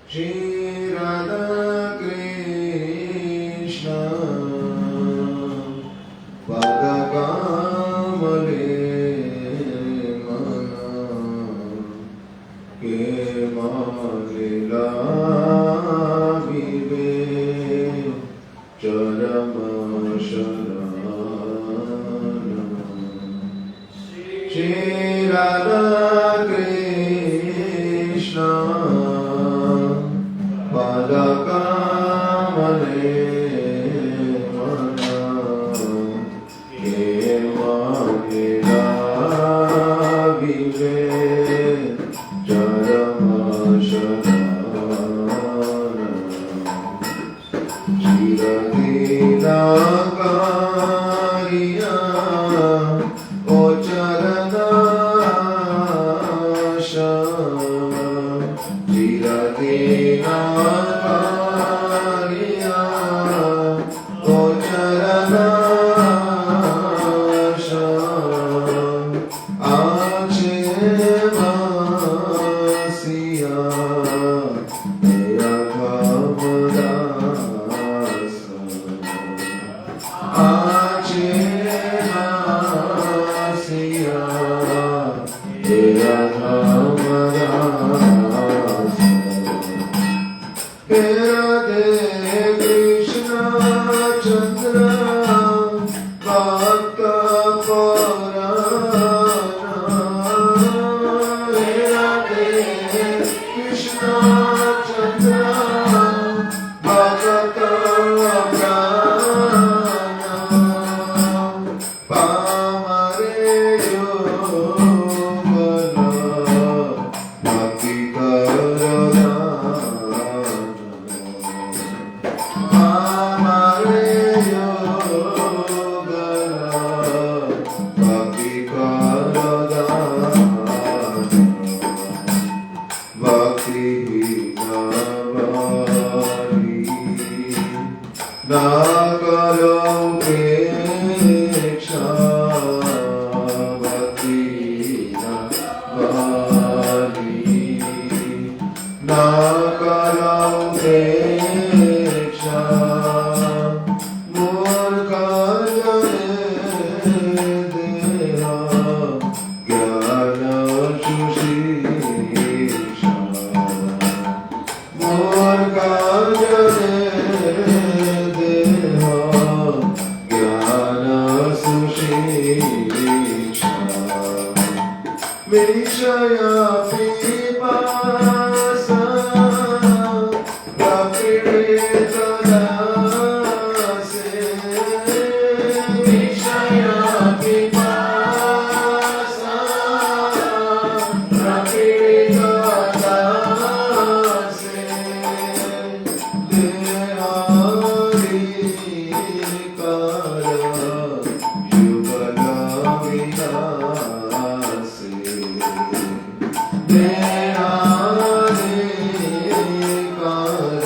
Shri Radha Krishna Padakamale Mana Ke Malila Vive Charama Sharana Shri Radha Krishna Padakamale Mana Ke Malila Vive Charama Sharana Chiradina Kariya O Charana Chiradina Kariya O Charana Ache Masiya Teya Bhavarasa Ache Masiya Teya Bhavarasa Radhe Krishna Chandra Bhakta Purana Radhe Krishna Chandra Bhakta Purana Pamare Yogana Bhakti Karana Mama ना करो उपेक्षा भक्ति ना वाली ना करो उपेक्षा मूर्ख जने देहा ज्ञान सुशीषा मूर्ख जने देहा ज्ञान सुशीषा विषया पिपासा प्रपीडित दासे विषया पिपासा प्रपीडित दासे देहारी काल युगल विनासे देहारी काल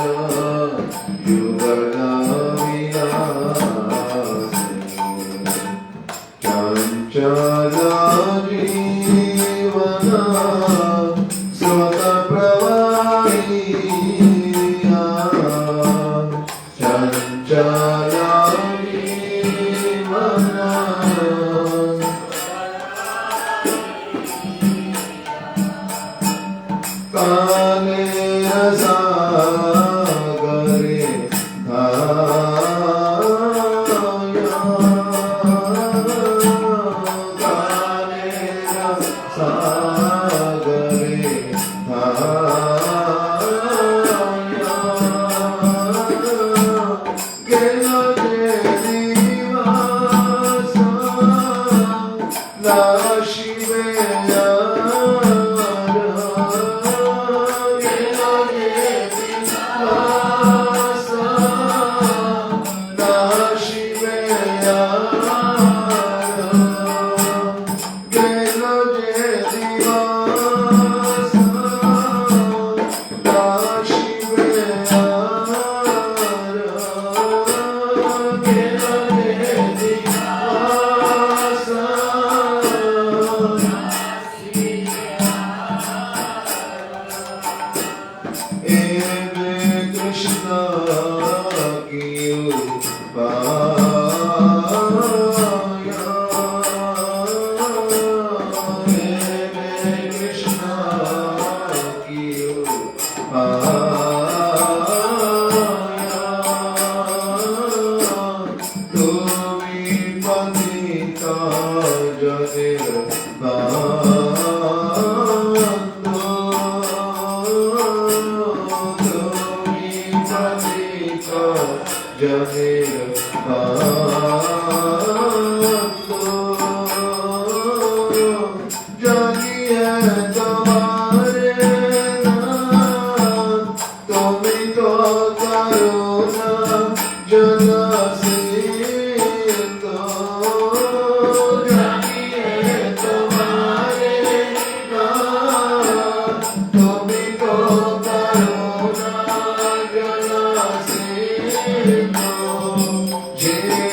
युगल विनासे चंचला जीवना स्रोत प्रवाही चंचला जीवना काले सागरे धाया काले सागरे धाया गेलो जे Diwasa नाशिवे Krishna ki upaya Krishna ki upaya tumi patita jatir Janir Janiye tamare naam Tumi to karuna janasito Janiye tamare naam Tumi to karuna janasito Jai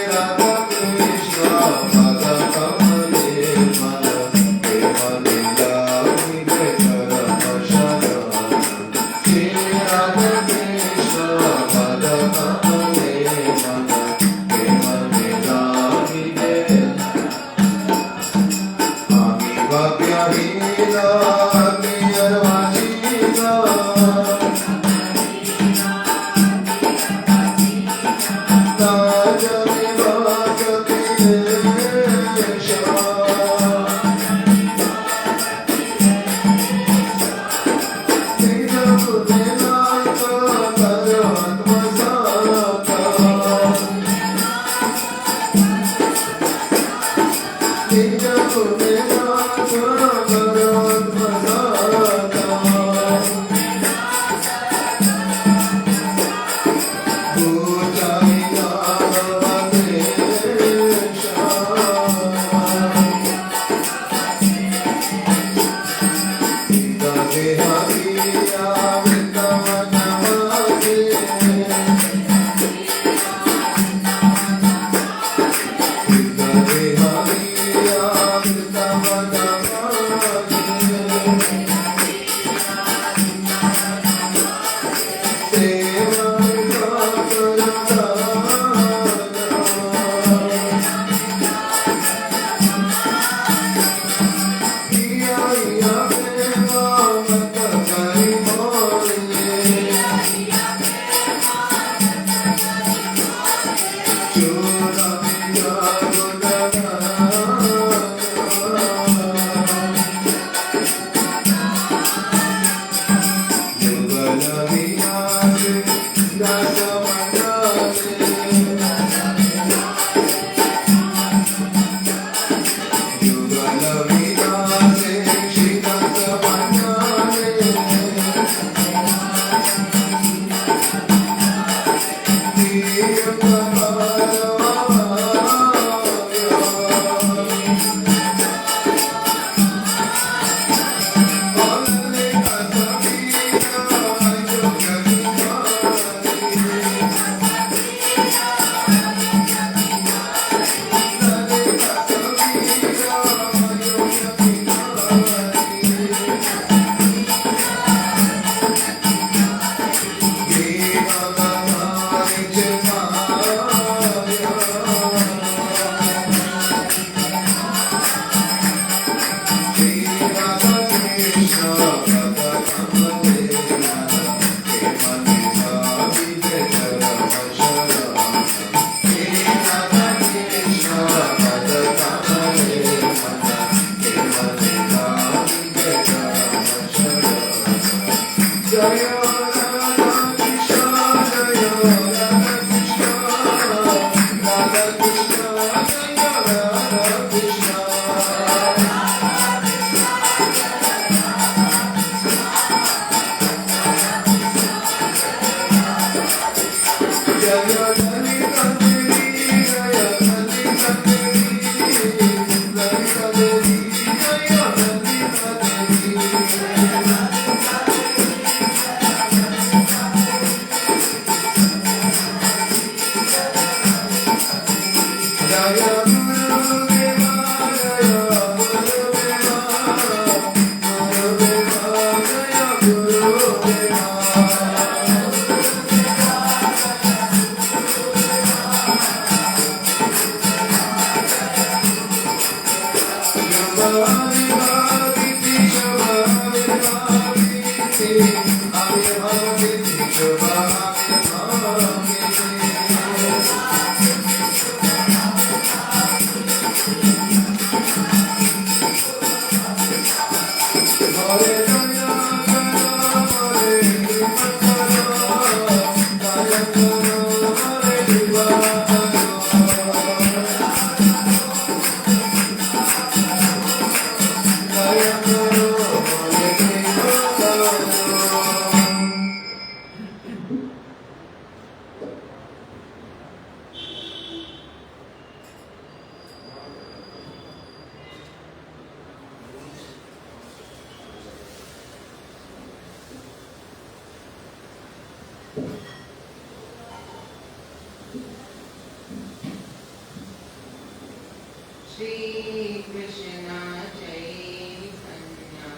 Shri Krishna Chaitanya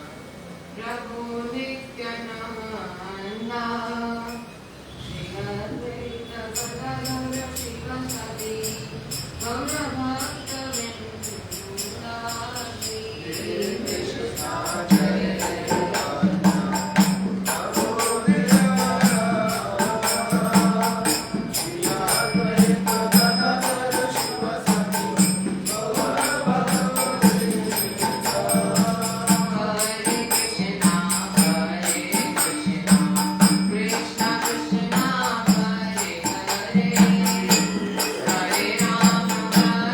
Prabhu Nityananda Shri Advaita Gadadhara Shivasati Gaura Bhakta Vrinda Shri Krishna Hare Krishna, Hare Krishna, Krishna Krishna, Hare Hare, Hare Rama,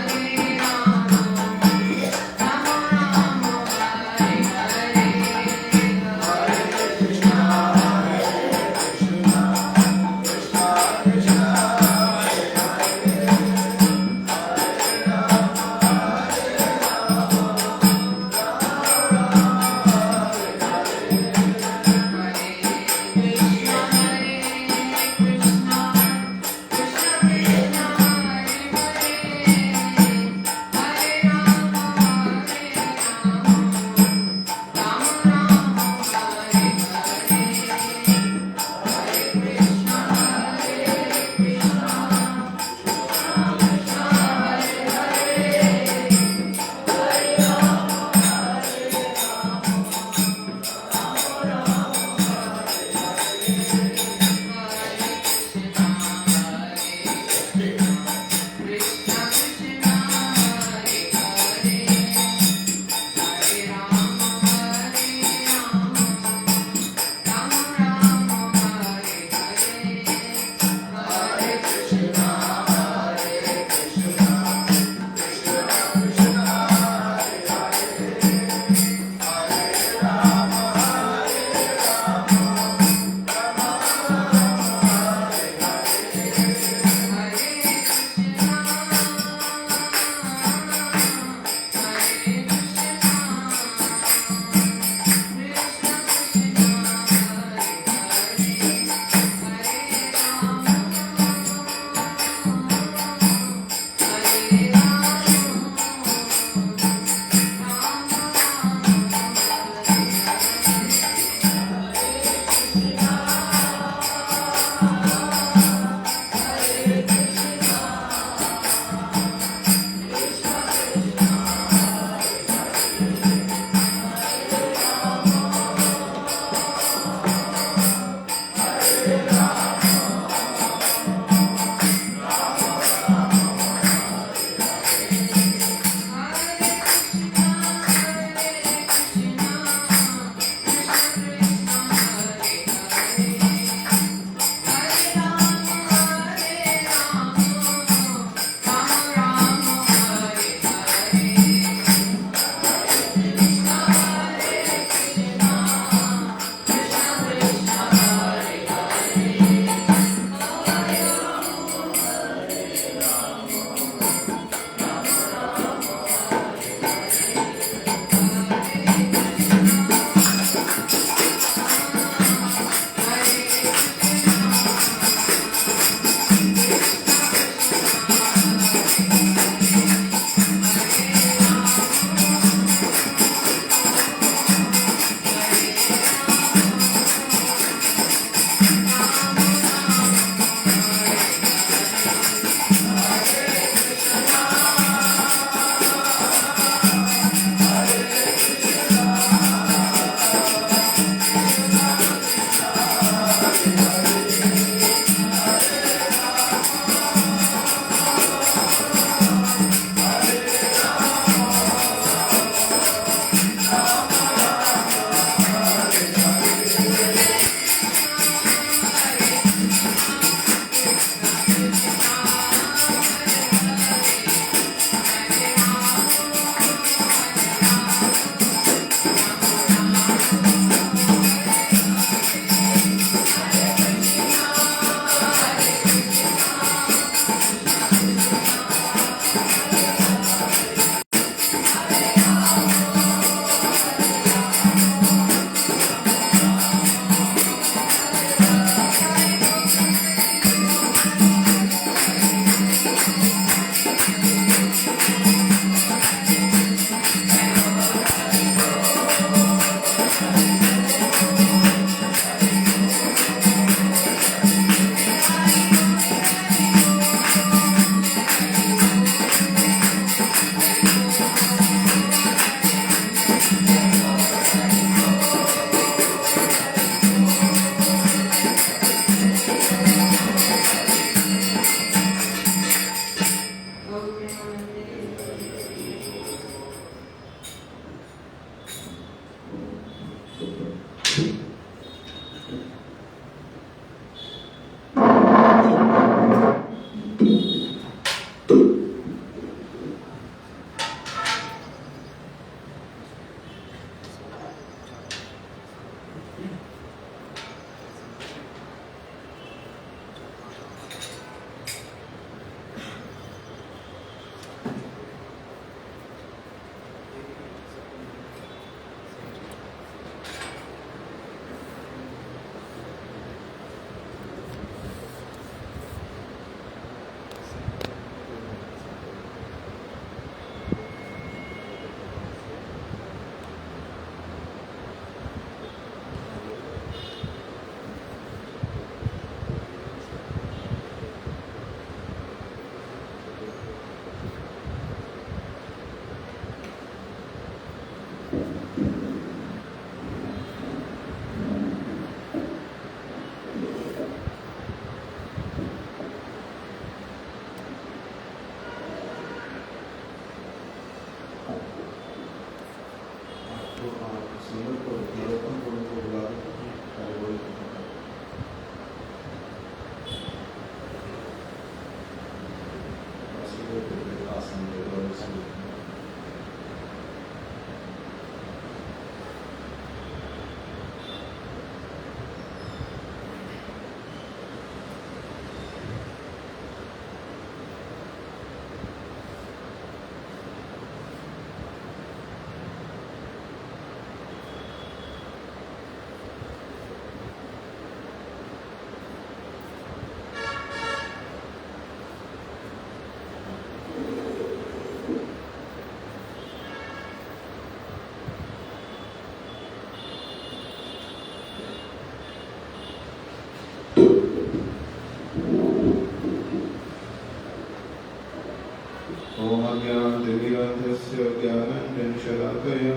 ॐ अज्ञानतिमिरन्धस्य ज्ञानञ्जनशलाकया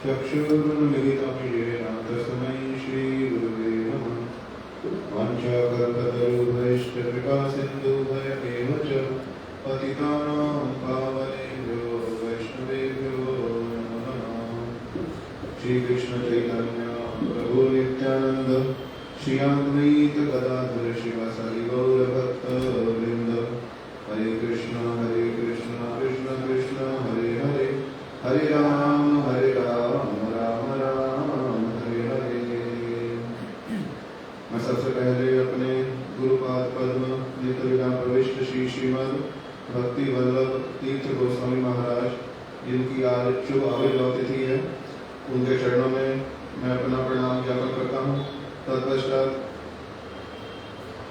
चक्षुरुन्मिलितं येन तस्मै श्रीगुरुवे नमः। वाञ्छाकल्पतरुभ्यश्च कृपासिन्धुभ्येव च पतितानां पावनेभ्यो वैष्णवेभ्यो नमो नमः। श्रीकृष्ण चैतन्य प्रभु नित्यानंद श्री अद्वैत गदाधर शिवासादि गौरभक्तवृंद हरे कृष्ण कृष्ण कृष्ण हरे हरे हरे राम राम राम हरे हरे। मैं सबसे पहले अपने गुरुपाद पद्म नित्य प्रविष्ट श्री श्रीमद भक्ति वल्लभ तीर्थ गोस्वामी महाराज जिनकी आज शुभ आविर्भाव तिथि है, उनके चरणों में मैं अपना प्रणाम ज्ञापन करता हूँ। तत्पश्चात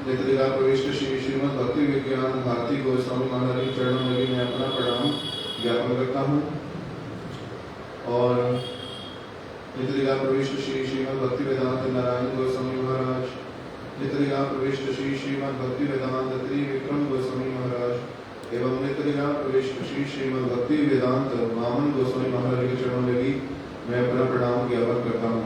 नित्य प्रविष्ट श्री श्रीमद भक्ति विज्ञान भारती गोस्वामी महाराज के चरणों में भी मैं अपना प्रणाम ज्ञापन करता हूँ। और नित्य प्रविष्ट श्री श्रीमद भक्ति वेदांत नारायण गोस्वामी महाराज, नित्य प्रविष्ट श्री श्रीमद भक्ति वेदांत त्रिविक्रम गोस्वामी महाराज एवं नित्य प्रविष्ट श्री श्रीमद भक्ति वेदांत वामन गोस्वामी महाराज के चरणों में भी मैं अपना प्रणाम ज्ञापन करता हूँ।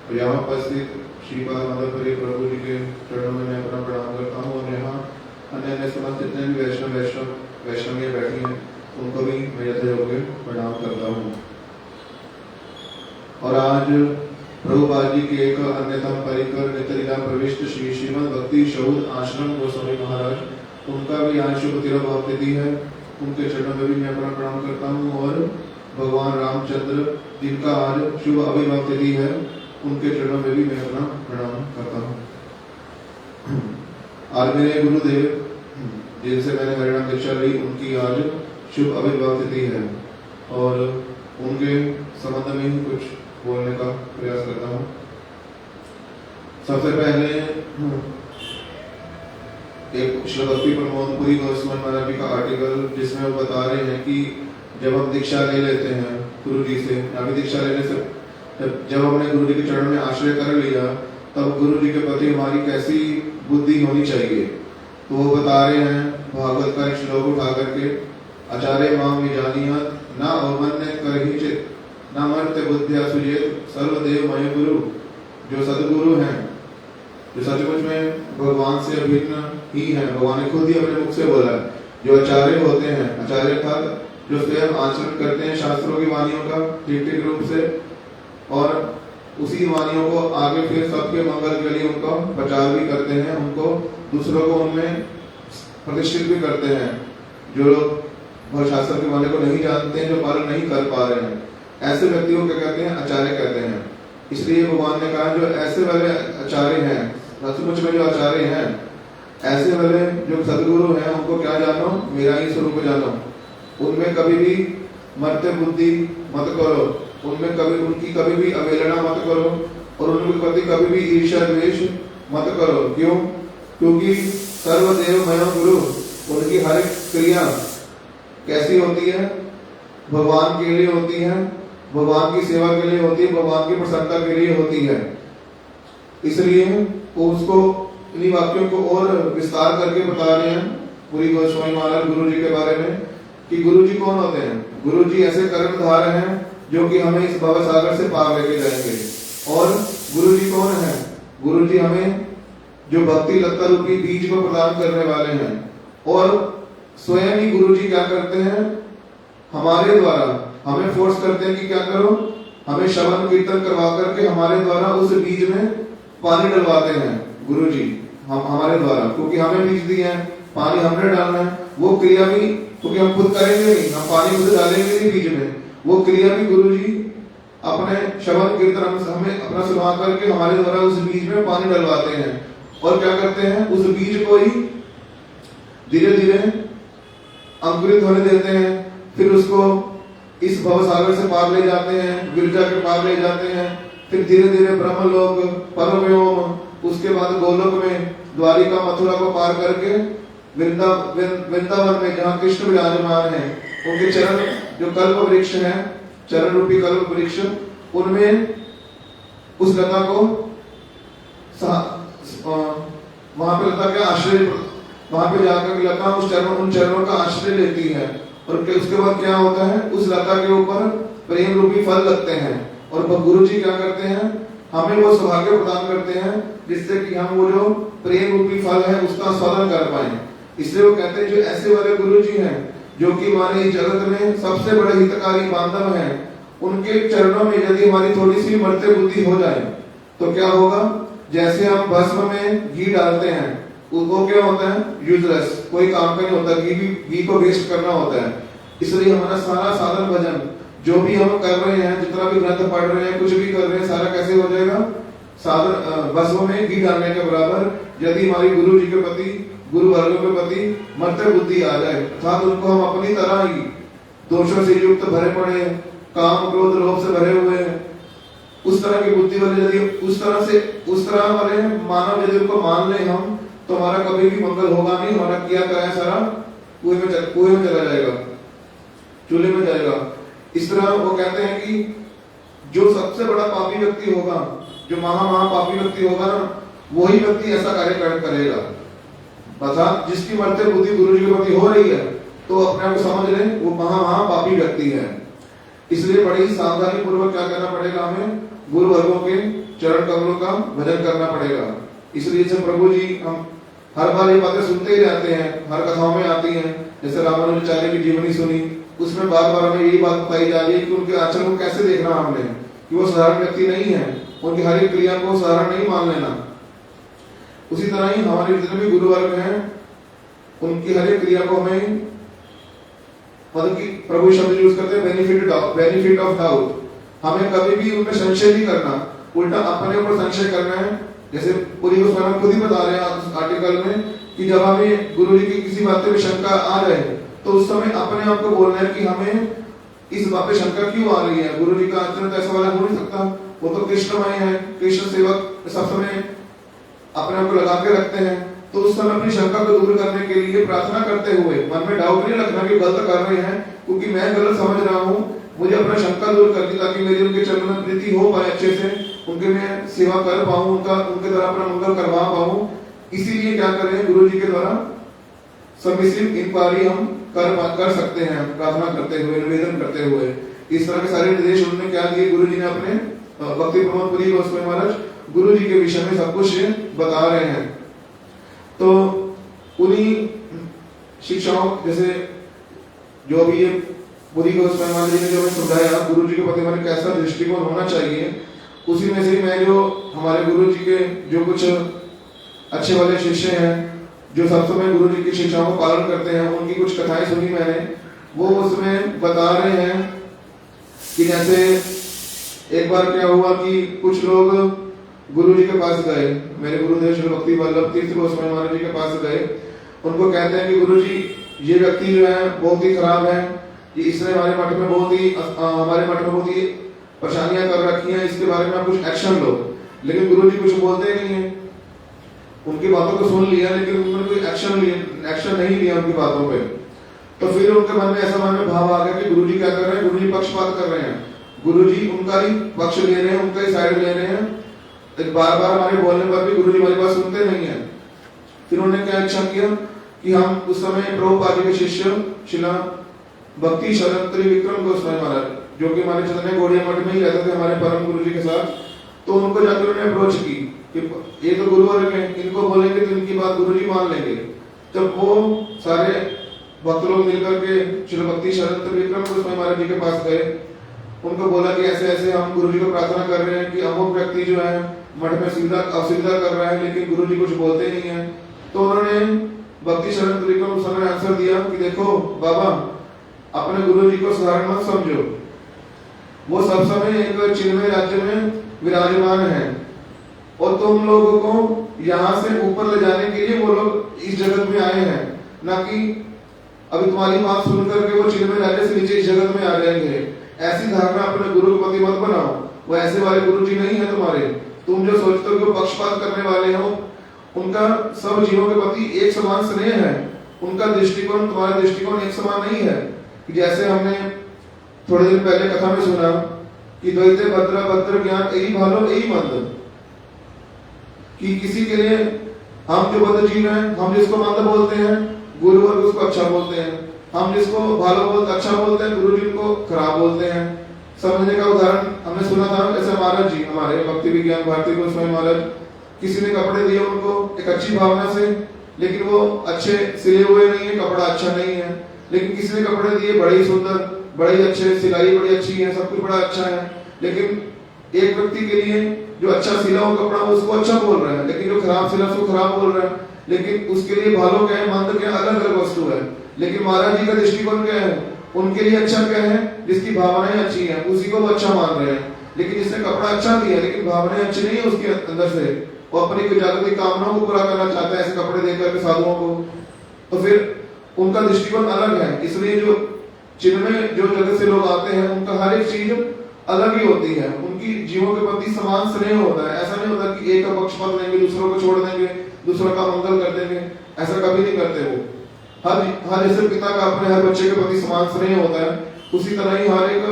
तो यहाँ उपस्थित श्रीपाद मदनपुरी प्रभु जी के चरणों में मैं अपना प्रणाम करता हूँ। और यहाँ अन्य अन्य समस्त जितने भी वैष्णवियाँ बैठी हैं उनको भी मैं यथायोग्य प्रणाम करता हूँ। और आज प्रभुपाद जी के एक अन्यतम परिकर नित्य प्रविष्ट श्री श्रीमद भक्ति शौद आश्रम गोस्वामी महाराज, उनका भी आज शुभ तिरुभाव तिथि है, उनके चरणों में भी मैं अपना प्रणाम करता हूँ। और भगवान रामचंद्र जिनका आज शुभ आविर्भाव तिथि है, उनके चरणों में भी मैं अपना प्रणाम करता हूँ। आज मेरे गुरुदेव जिनसे मैंने हरिनाम दीक्षा ली, उनकी आज शुभ आविर्भाव तिथि है और उनके संबंध में ही कुछ बोलने का प्रयास करता हूँ। सबसे पहले एक श्री भक्ति प्रमोदपुरी गोस्वामी महाराज जी का आर्टिकल, जिसमें वो बता रहे हैं कि जब हम दीक्षा ले लेते हैं गुरु जी से, अभी दीक्षा लेने से जब हमने गुरु जी के चरणों में आश्रय कर लिया, तब गुरु जी के प्रति हमारी कैसी बुद्धि होनी चाहिए। तो वो बता रहे हैं भागवत का एक श्लोक उठा करके, आचार्य माम विजानियत न अवमन्य करहि चित न मर्त्य बुद्धिया सुजेत सर्वदेव मय गुरु। जो सदगुरु हैं, जो सचमुच में भगवान से अभिन्न ही है, भगवान ने खुद ही अपने मुख से बोला है। जो आचार्य होते हैं, आचार्य था जो स्वयं आचरण करते हैं शास्त्रों की वाणियों का ठीक ठीक रूप से, और उसी वाणियों को आगे फिर सबके मंगल के लिए उनका प्रचार भी करते हैं, उनको दूसरों को उनमें प्रतिष्ठित भी करते हैं। जो लोग शास्त्र के वाणी को नहीं जानते हैं, जो पालन नहीं कर पा रहे हैं, ऐसे व्यक्तियों को कहते हैं आचार्य कहते हैं। इसलिए भगवान ने कहा जो ऐसे वाले आचार्य हैं, सचमुच में जो आचार्य हैं, ऐसे वाले जो सदगुरु हैं, उनको क्या जानो, मेरा ही स्वरूप जानो। उनमें कभी भी मर्त्य बुद्धि मत करो, उनमें कभी उनकी कभी भी अवहेलना मत करो, और उनके प्रति कभी भी ईर्ष्या द्वेष मत करो। क्यों? क्योंकि सर्वदेव मय गुरु, उनकी हर एक क्रिया कैसी होती है, भगवान के लिए होती है, भगवान की सेवा के लिए होती है, भगवान की प्रसन्नता के लिए होती है। इसलिए उसको इन्हीं वाक्यों को और विस्तार करके बता रहे हैं पूरी गोस्वामी महाराज गुरु जी के बारे में, कि गुरु जी कौन होते हैं। गुरु जी ऐसे कर्मधार हैं जो कि हमें इस भव सागर से पार लेके जाएंगे। और गुरु जी कौन है? गुरु जी हमें जो भक्ति लता रूपी बीज को प्रदान करने वाले हैं, और स्वयं ही गुरु जी क्या करते हैं, हमारे द्वारा हमें फोर्स करते हैं कि क्या करो, हमें श्रवण कीर्तन करवा करके हमारे द्वारा उस बीज में पानी डलवाते हैं गुरु जी, हम हमारे द्वारा, क्योंकि हमें बीज दिए हैं, पानी हमने डालना है। वो क्रिया भी क्योंकि हम खुद करेंगे नहीं, हम पानी खुद डालेंगे नहीं बीज में, वो क्रिया भी गुरु जी अपने श्रवण कीर्तन हमें अपना सुना करके हमारे द्वारा उस बीज में पानी डलवाते हैं। और क्या करते हैं, उस बीज को ही धीरे धीरे अंकुरित होने देते हैं, फिर उसको इस भवसागर से पार ले जाते हैं, गिरजा के पार ले जाते हैं, फिर धीरे धीरे ब्रह्मलोक, परमव्योम, उसके बाद गोलोक में द्वारिका मथुरा को पार करके वृंदावन में जहाँ कृष्ण विराजमान है, उनके चरण जो कल्प वृक्ष है, चरण रूपी कल्प वृक्ष, उनमें उस लता को वहां पे लता का आश्रय, वहां पे जाकर लता उन चरणों का आश्रय लेती है और उसके बाद क्या होता है, उस लता के ऊपर प्रेम रूपी फल लगते हैं और गुरु जी क्या करते हैं, हमें वो सौभाग्य प्रदान करते हैं जिससे कि हम वो जो प्रेम रूपी फल है उसका स्वादन कर पाए। इसलिए वो कहते हैं जो ऐसे वाले गुरु जी हैं जो कि हमारे इस जगत में सबसे बड़े हितकारी बांधव हैं, उनके चरणों में यदि हमारी थोड़ी सी मर्त्य बुद्धि हो जाए तो क्या होगा, जैसे हम भस्म में घी डालते हैं वो क्या होता है, यूजलेस, कोई काम का नहीं होता, घी को वेस्ट करना होता है। इसलिए हमारा सारा साधन भजन जो भी हम कर रहे हैं, जितना भी ग्रंथ पढ़ रहे हैं, कुछ भी कर रहे हैं, सारा कैसे हो जाएगा, साधन भस्म में घी डालने के बराबर। यदि हमारी गुरु जी के प्रति, गुरु वर्गों के प्रति मर्त्य बुद्धि आ जाए, अर्थात उनको हम अपनी तरह ही दोषों से युक्त भरे पड़े, काम क्रोध लोभ से भरे हुए हैं, उस तरह की बुद्धि वाले यदि उस तरह वाले मानव यदि उनको मान ले हम, तो हमारा कभी भी मंगल होगा नहीं। हमारा किया कराया सारा कुएं में चला जाएगा, चूल्हे में जाएगा। इस तरह वो कहते हैं कि जो सबसे बड़ा पापी व्यक्ति होगा, जो महापापी व्यक्ति होगा ना, वही व्यक्ति ऐसा कार्य करेगा। अर्थात जिसकी मर्त्य बुद्धि गुरु जी के प्रति हो रही है तो अपने आप को समझ लें वो महापापी व्यक्ति है। इसलिए बड़ी सावधानी पूर्वक क्या करना पड़ेगा, हमें गुरु वर्गों के चरण कमलों का भजन करना पड़ेगा। इसलिए जब प्रभु जी, हम हर बार ये बातें सुनते ही रहते हैं, हर कथाओं में आती हैं। जैसे रामानुजाचार्य की जीवनी सुनी, उसमें बार बार हमें यही बात बताई जा रही है कि उनके आचरण को कैसे देखना हमने, कि वो साधारण व्यक्ति नहीं है, उनकी हर एक क्रिया को साधारण नहीं मान लेना। उसी तरह ही हमारे जितने भी गुरु वर्ग हैं, उनकी हर एक क्रिया को हमें, मतलब कि प्रभु शब्द यूज करते हैं बेनिफिट ऑफ डाउट, हमें कभी भी उनमें संशय नहीं करना, उल्टा अपने ऊपर संशय करना है। जैसे पूरी गोस्वामी खुद ही बता रहे हैं आर्टिकल में कि जब हमें गुरु जी की किसी बात पे शंका आ जाए तो उस समय अपने आप को बोलना है कि हमें इस बात पे शंका क्यों आ रही है, गुरु जी का आचरण तो ऐसा वाला हो नहीं सकता, वो तो कृष्णमय है, कृष्ण सेवक सब समय अपने आप को लगा के रखते हैं। तो उस समय अपनी शंका को दूर करने के लिए प्रार्थना करते हुए मन में डाउट नहीं रखना कि गलत कर रहे हैं, क्योंकि मैं गलत समझ रहा हूँ, मुझे अपना शंका दूर करनी ताकि मेरी उनके चरणों में प्रीति हो पाए, अच्छे से उनके मैं सेवा कर पाऊं, उनके द्वारा अपना मंगल करवा पाऊं। इसीलिए क्या करें, गुरु जी के द्वारा सबमिसिव इंक्वायरी हम कर सकते हैं, प्रार्थना करते हुए, निवेदन करते हुए। इस तरह के सारे निर्देश उन्होंने क्या दिए, गुरु जी ने अपने भक्ति प्रमोद पुरी गोस्वामी महाराज गुरु जी के विषय में सब कुछ बता रहे हैं। तो उन्हीं शिक्षाओं, जैसे जो भी ये पुरी गोस्वामी महाराज जी ने जो हमें समझाया गुरु जी के प्रति हमारे कैसा दृष्टिकोण होना चाहिए, उसी में से मैं जो हमारे गुरु जी के जो कुछ अच्छे वाले शिष्य हैं, जो सब समय गुरु जी की शिक्षाओं को पालन करते हैं, उनकी कुछ कथाएं सुनी मैंने, वो उसमें बता रहे हैं कि जैसे एक बार क्या हुआ कि कुछ लोग गुरु जी के पास गए, मेरे गुरुदेव श्री भक्ति वल्लभ तीर्थ गोस्वामी महाराज जी के पास गए। उनको कहते हैं कि गुरु जी ये व्यक्ति जो है बहुत ही खराब है, कि इसने हमारे मठ में बहुत ही परेशानियां कर रखी हैं, इसके बारे में आप कुछ एक्शन लो। लेकिन गुरु जी कुछ बोलते नहीं है, उनकी बातों को सुन लिया लेकिन उन्होंने कोई एक्शन नहीं लिया उनकी बातों पे। तो फिर उनके मन में ऐसा मन में भाव आ गया कि गुरु जी क्या कर रहे हैं, गुरु जी पक्षपात कर रहे हैं, गुरु जी उनका ही पक्ष ले रहे हैं, उनका ही साइड ले रहे हैं। तो बार बार हमारे बोलने पर भी गुरु जी हमारी बात सुनते नहीं है। फिर उन्होंने क्या इच्छा किया कि हम उस समय प्रभुपाद जी के शिष्य शिला भक्ति शरण त्रिविक्रम गोस्वामी महाराज, जो कि हमारे चंदन गौड़िया मठ में ही रहते थे हमारे परम गुरु जी के साथ, तो उनको जाकर उन्होंने अप्रोच की कि ये तो गुरु वर्ग है, इनको बोलेंगे तो इनकी बात गुरु जी मान लेंगे। जब वो सारे भक्त लोग मिलकर के श्री भक्ति शरण त्रिविक्रम गोस्वामी महाराज जी के पास गए, उनको बोला कि ऐसे ऐसे हम गुरु जी को प्रार्थना कर रहे हैं कि अमुक व्यक्ति जो है मठ में असुविधा कर रहा है, लेकिन गुरु जी कुछ बोलते नहीं है। तो उन्होंने भक्ति शरण त्रिविक्रम गोस्वामी ने आंसर दिया कि देखो बाबा, अपने गुरु जी को साधारण मत समझो, वो सब समय एक चिन्मय राज्य में विराजमान है और तुम लोगों को यहाँ से ऊपर ले जाने के लिए वो लोग इस जगत में आए हैं, ना कि अभी तुम्हारी बात सुनकर के वो चिन्मय राज्य से नीचे इस जगत में आ जाएंगे। ऐसी धारणा अपने गुरु के प्रति मत बनाओ, वो ऐसे वाले गुरु जी नहीं है तुम्हारे। तुम जो सोचते हो कि वो पक्षपात करने वाले हो, उनका सब जीवों के प्रति एक समान स्नेह है, उनका दृष्टिकोण तुम्हारा दृष्टिकोण एक समान नहीं है। जैसे हमने थोड़े दिन पहले कथा में सुना कि द्वैते भद्र भद्र ज्ञान यही भालो यही मंद, कि किसी के लिए हम जो बद्ध जीव हैं, हम जिसको मंद बोलते हैं, गुरु वर्ग उसको अच्छा बोलते हैं, हम जिसको भालो बोलते अच्छा बोलते हैं, गुरु जी उनको खराब बोलते हैं। समझने का उदाहरण हमने सुना था, जैसे महाराज जी हमारे भक्ति विज्ञान भारती गोस्वामी महाराज, किसी ने कपड़े दिए उनको एक अच्छी भावना से, लेकिन वो अच्छे सिले हुए नहीं है, कपड़ा अच्छा नहीं है। लेकिन किसी ने कपड़े दिए बड़े ही सुंदर, बड़े ही अच्छे, सिलाई बड़ी अच्छी है, सब कुछ बड़ा अच्छा है, लेकिन एक व्यक्ति के लिए जो अच्छा सिला हुआ कपड़ा उसको अच्छा बोल रहा है, लेकिन जो खराब सिला उसको खराब बोल रहा है। लेकिन उसके लिए भालो क्या है, मंद क्या, अलग अलग वस्तु है। लेकिन महाराज जी का दृष्टिकोण क्या है, उनके लिए अच्छा क्या है, जिसकी भावनाएं अच्छी हैं उसी को वो अच्छा मान रहे हैं। लेकिन जिसने कपड़ा अच्छा दिया लेकिन भावनाएं अच्छी नहीं है उसके अंदर से, वो अपनी जागतिक कामनाओं को पूरा करना चाहता है ऐसे कपड़े देकर के साधुओं को, तो फिर उनका दृष्टिकोण अलग है। इसलिए जो चिन्ह में जो जगत से लोग आते हैं उनका हर एक चीज अलग ही होती है, उनकी जीवों के प्रति समान स्नेह होता है। ऐसा नहीं होता कि एक का पक्षपात लेंगे, दूसरों को छोड़ देंगे, दूसरों का मंगल कर देंगे, ऐसा कभी नहीं करते वो। हर जैसे पिता का अपने हर बच्चे के प्रति समान स्नेह होता है, उसी तरह ही हर एक